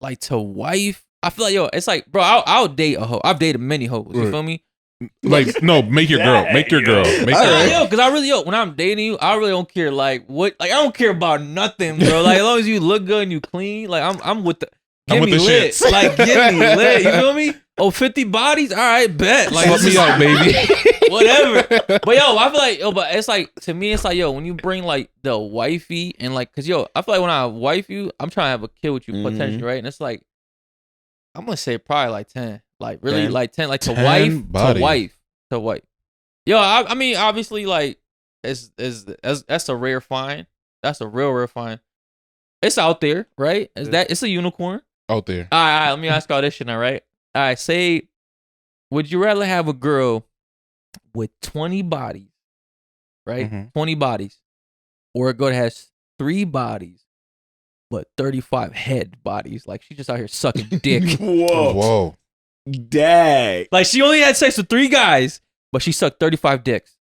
Like to wife, I feel like it's like, bro, I'll date a hoe. I've dated many hoes. You Right. feel me? Like, no, make your girl. Make your girl. Make All your right. girl. Because I really, when I'm dating you, I really don't care like what, like I don't care about nothing, bro. Like as long as you look good and you clean, like I'm with the. I'm Get with me the lit. shits. Like, get me lit. You feel me? Oh, 50 bodies? All right, bet. Like, Fuck me out, baby. whatever. But yo, I feel like, but it's like, to me, it's like, when you bring like the wifey and like, cause I feel like when I wife you, I'm trying to have a kid with you potentially, right? And it's like, I'm gonna say probably like 10. Like, really, 10? like 10, like to 10 wife, bodies. to wife. Yo, I mean, obviously, like, that's a rare find. That's a real rare find. It's out there, right? It's a unicorn out there. All right. Let me ask y'all this shit, all right? All right. Say, would you rather have a girl with 20 bodies, right? 20 bodies, or a girl that has 3 bodies but 35 head bodies? Like she just out here sucking dick. Whoa. Dang. Like she only had sex with 3 guys, but she sucked 35 dicks.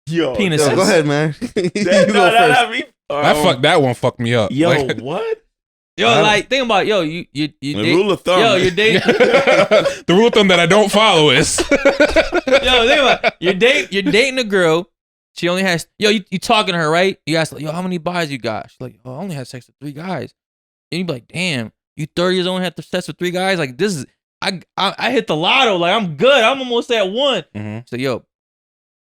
Yo, penises. Yo, go ahead, man. You go first. That one fucked me up. Yo, like, what? Yo, like think about you the rule of thumb. Yo, you're dating. The rule of thumb that I don't follow is. Yo, think about it. You're dating a girl. She only has. Yo, you talking to her, right? You ask like, yo, how many bodies you got? She's like, oh, I only had sex with 3 guys. And you be like, damn, you 30 years old and had sex with 3 guys? Like this is I hit the lotto. Like I'm good. I'm almost at 1. So yo,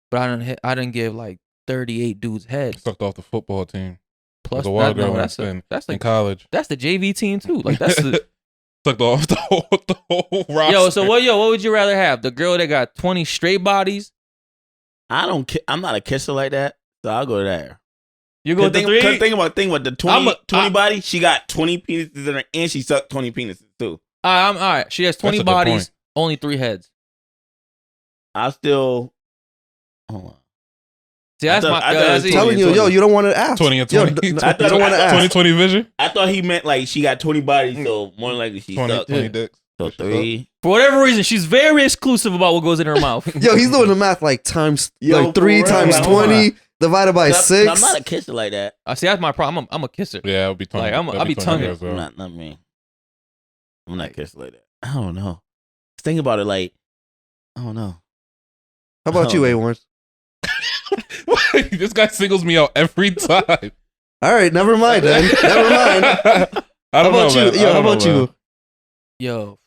but I didn't give like 38 dudes head. Sucked off the football team. Plus the wild girl that's in like college. That's the JV team too. Like that's the sucked off the whole roster. Yo, so what would you rather have? The girl that got 20 straight bodies? I'm not a kisser like that, so I'll go there. You go with the 3? Think about the 20 body. She got 20 penises in her, and she sucked 20 penises too. All right. She has 20 bodies, only 3 heads. I still. Hold on. See, that's I'm telling you, yo, you don't want to ask. 20 and 20. You don't want to ask. 20 vision? I thought he meant like she got 20 bodies, so more than likely she 20 sucked. dicks. So 3. For whatever reason, she's very exclusive about what goes in her mouth. Yo, he's doing the math like times like 3 times like, 20 divided by 6. I'm not a kisser like that. See, that's my problem. I'm a kisser. Yeah, I'll be tonguing. Like, I'll be tonguing. As well. Not me. I'm not a kisser like that. I don't know. Think about it like, I don't know. How about you, A1? This guy singles me out every time. All right, never mind then. Never mind. I don't know, man. Yo, how about you? Yo.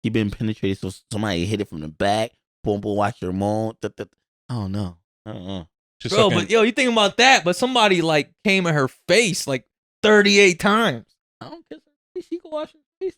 He been penetrated, so somebody hit it from the back. Boom, boom, watch your moan. I don't know. Bro, but yo, you think about that, but somebody like came in her face like 38 times. I don't kiss her. She can wash her face.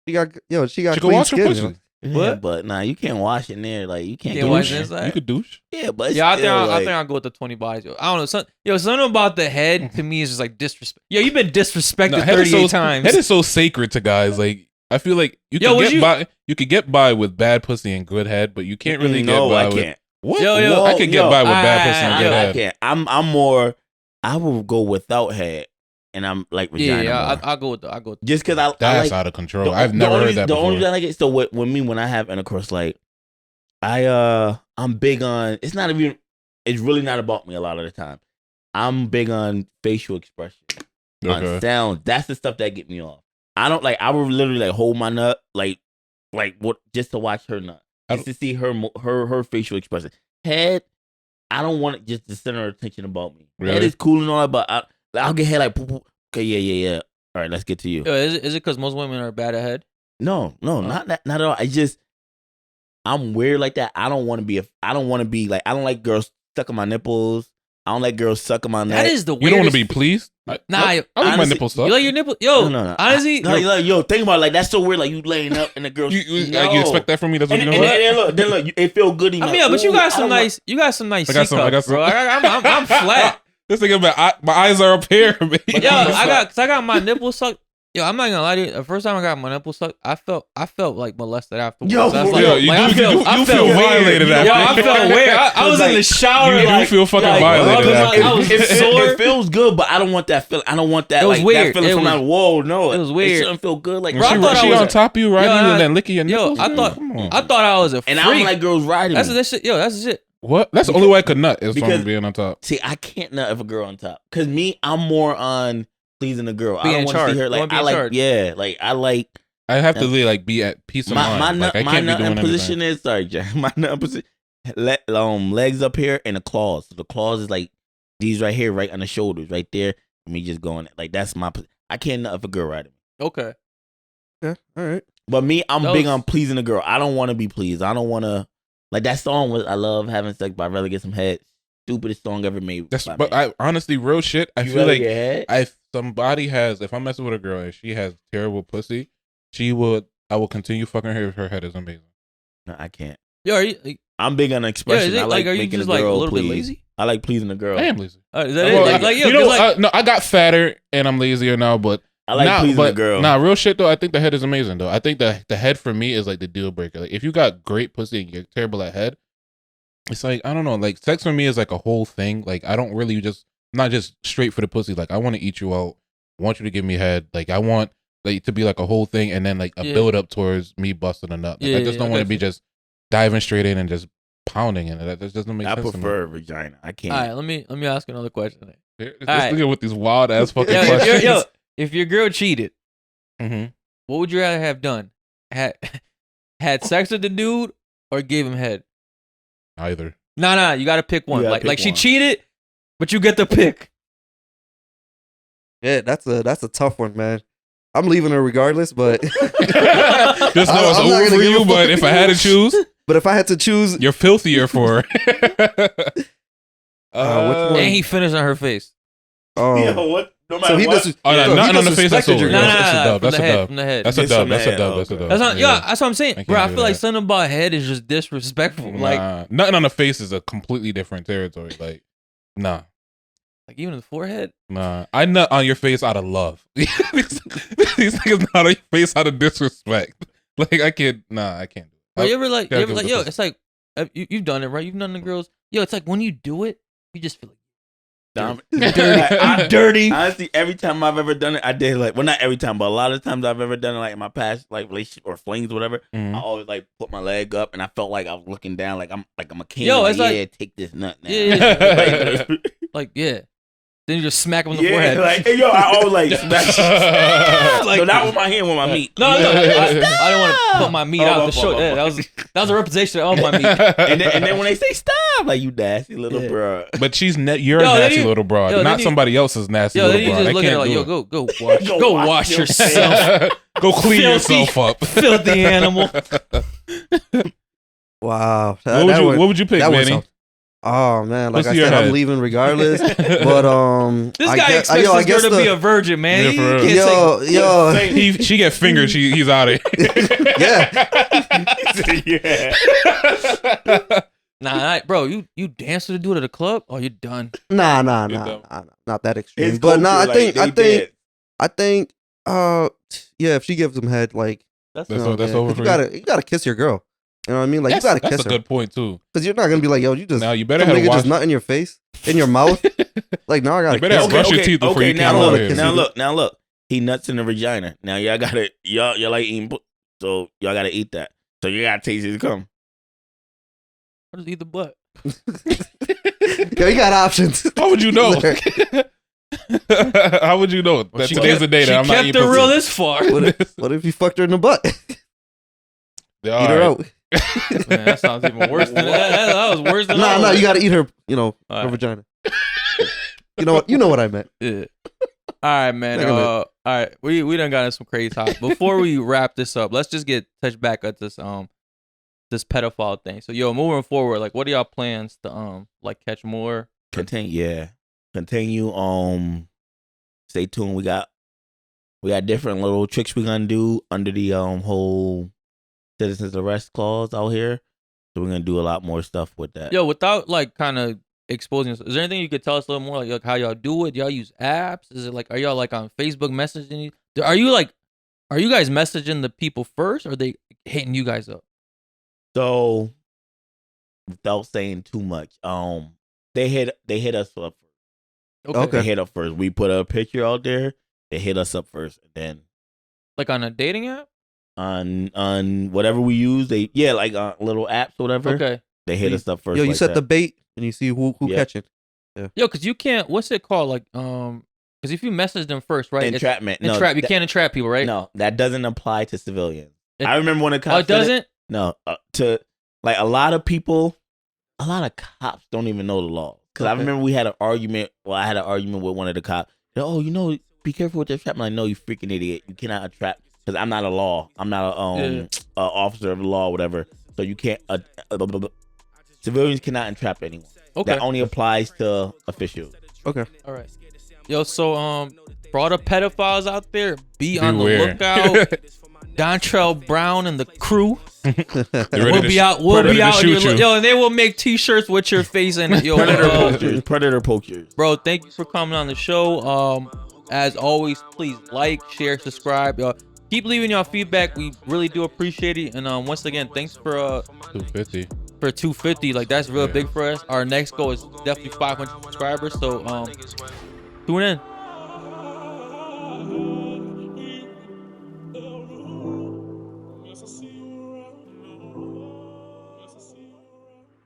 She got can clean wash her skin. pussy. Yeah, but nah, you can't wash in there. Like you can't wash douche. inside. You could douche. Yeah, but I still, think I'll go with the 20 bodies. Yo, I don't know. Something about the head to me is just like disrespect. Yo, you've been disrespected 38 times. Head is so sacred to guys. Like I feel like you could get by with bad pussy and good head, but you can't really get by with. Can't. What? I could get by with bad pussy and good head. I can't. I'm more. I will go without head. And I'm like vagina. Yeah, I'll go with just because that's out of control. I've never heard that before. The only reason I like it, so with me when I have intercourse, like I'm big on. It's really not about me a lot of the time. I'm big on facial expression, on sound. That's the stuff that get me off. I don't like. I would literally like hold my nut, like what, just to watch her nut, just to see her facial expression. Head, I don't want it just to center attention about me. Really? Head is cool and all that, but I'll get head like, okay, yeah. All right, let's get to you. Yo, is it because most women are bad at head? No, not at all. I'm weird like that. I don't want to be like, I don't like girls sucking my nipples. I don't like girls sucking my neck. That is the weirdest. You don't want to be pleased? I like my nipples sucked. You like your nipple? Yo, no. Honestly, yo, think about it, like that's so weird. Like you laying up and the girl. You expect that from me? That's what you know. Then look, it feel good. I mean, yeah, but you got some nice. You got some nice. I got some. Bro, I'm flat. This thing about my eyes are up here, man. Yo, I got my nipples sucked. Yo, I'm not gonna lie to you. The first time I got my nipples sucked, I felt like molested afterwards. You feel violated after. Yo, I felt weird. I was in the shower. You feel fucking violated after. I was sore. It feels good, but I don't want that feeling. I don't want that. It was weird. That feeling from like, whoa, no. It was weird. It shouldn't feel good. Like, bro, she on top of you, riding you, and then licking your nipples. I thought I was a freak. And I don't like girls riding. That's the shit. Yo, that's the shit. What? That's the only way I could nut is from being on top. See, I can't nut if a girl on top. Cause me, I'm more on pleasing the girl. Be I don't want to see her like I like. I have to really like be at peace of mind. My nut position is my nut position. Legs up here and the claws. So the claws is like these right here, right on the shoulders, right there. Me just going like that's my. I can't nut if a girl riding me. Okay. Yeah. All right. But me, I'm big on pleasing the girl. I don't want to be pleased. I don't want to. Like that song was I love having sex, but I'd rather get some head. Stupidest song ever made. But I honestly, real shit. I feel like if I'm messing with a girl and she has terrible pussy, I will continue fucking her if her head is amazing. No, I can't. Yo, I'm big on expression. Yeah, I like are you making just a like a girl little bit please. lazy? I like pleasing a girl. I am lazy. Is that it? You know, no, I got fatter and I'm lazier now, but I like pleasing a girl. Nah, real shit though. I think the head is amazing though. I think the head for me is like the deal breaker. Like if you got great pussy and you're terrible at head, it's like I don't know. Like sex for me is like a whole thing. Like I don't really not just straight for the pussy. Like I want to eat you out. I want you to give me head. Like I want like to be like a whole thing and then like a build up towards me busting a nut. Like, I just don't want to be just diving straight in and just pounding in it. That just doesn't make sense. I prefer vagina. I can't. All right, let me ask another question. Just look at with these wild ass fucking questions. If your girl cheated, what would you rather have done? Had sex with the dude or gave him head? Either. Nah, you gotta pick one. Like she cheated, but you get the pick. Yeah, that's a tough one, man. I'm leaving her regardless, but just know it's over for you. But if I had to choose, you're filthier for her. And he finished on her face. What? No matter nothing on the face. That's over. That's a dub. From the head. That's a dub. That's what I'm saying, bro. I feel like something about head is just disrespectful. Like nothing on the face is a completely different territory. Like nah. Like even the forehead? Nah. I nut on your face out of love. These niggas not on your face out of disrespect. Like I can't do it. Bro, you ever like, yo, it's like, you've done it, right? You've done the girls. Yo, it's like when you do it, you just feel like, I'm dirty. Honestly, every time I've ever done it, I did like, well, not every time, but a lot of times I've ever done it, like in my past, like relationship or flings or whatever. I always like put my leg up, and I felt like I was looking down, like I'm a king. Yo, it's like, take this nut now. Yeah. Like yeah. Then you just smack him on the forehead. Like, hey, yo, I always like smack. Like, no, not with my hand, with my meat. No, I didn't want to put my meat out the show. That was a representation of my meat. And then when they say stop, like you nasty little bro. But you're a nasty little bro, not somebody else's nasty little bro. Yo, then you just look at her like, yo, go wash yourself. Go clean yourself up. Filthy animal. Wow. What would you pick, Manny? Oh man, like I said, I'm leaving regardless. But this guy expects his girl to be a virgin, man. She get fingered. He's out of here. Yeah. Nah, bro, you dance to the dude at a club? Oh, you're done. Nah, not that extreme. But nah, I think, yeah, if she gives him head, like that's over. You gotta kiss your girl. You know what I mean? Like you gotta kiss her. That's a good point too. Because you're not gonna be like, yo, you just now you better have just nut in your face, in your mouth. Like now I gotta. You better have brush your teeth before you come over here. Now look, he nuts in the vagina. Now y'all like eating, so y'all gotta eat that. So you gotta taste his cum. I'll just eat the butt. Yo, you got options. How would you know? How would you know that today's the day that I'm not eating? She kept it real this far. What if you fucked her in the butt? Eat her out. Man, that sounds even worse than that. That was worse than that. No, you gotta eat her, her vagina. You know what I meant. Yeah. All right, man. All right, we done got into some crazy topics. Before we wrap this up, let's just touch back at this this pedophile thing. So moving forward, like what are y'all plans to like catch more? Continue. Stay tuned. We got different little tricks we're gonna do under the whole citizens arrest clause out here. So we're gonna do a lot more stuff with that. Yo, without like kind of exposing, is there anything you could tell us a little more like how y'all do it? Do y'all use apps? Is it like, are y'all like on Facebook messaging? Are you guys messaging the people first, or are they hitting you guys up? So without saying too much, they hit us up first. Okay. They hit up first. We put a picture out there. They hit us up first, and then like on a dating app. On whatever we use, like little apps or whatever. Okay. They hit us up first. Yo, you set the bait and you see who catch it. Yeah. Yo, because you can't. What's it called? Like because if you message them first, right? Entrapment. You can't entrap people, right? No, that doesn't apply to civilians. I remember when the cops. Oh, it doesn't. No, to like a lot of cops don't even know the law. Because I remember we had an argument. Well, I had an argument with one of the cops. Oh, be careful with the trap. I'm like, no, you freaking idiot. You cannot entrap. Because I'm not a law. I'm not a officer of the law or whatever. So you can't. Civilians cannot entrap anyone. Okay. That only applies to officials. Okay. All right. Yo, so for all the pedophiles out there, be on the lookout. Dontrell Brown and the crew. We'll be out. We'll be out. Yo, and they will make T-shirts with your face and yo. Predator posters. Bro, thank you for coming on the show. As always, please like, share, subscribe. Keep leaving y'all feedback. We really do appreciate it. And once again, thanks for 250. For 250. Like that's real big for us. Our next goal is definitely 500 subscribers. So tune in.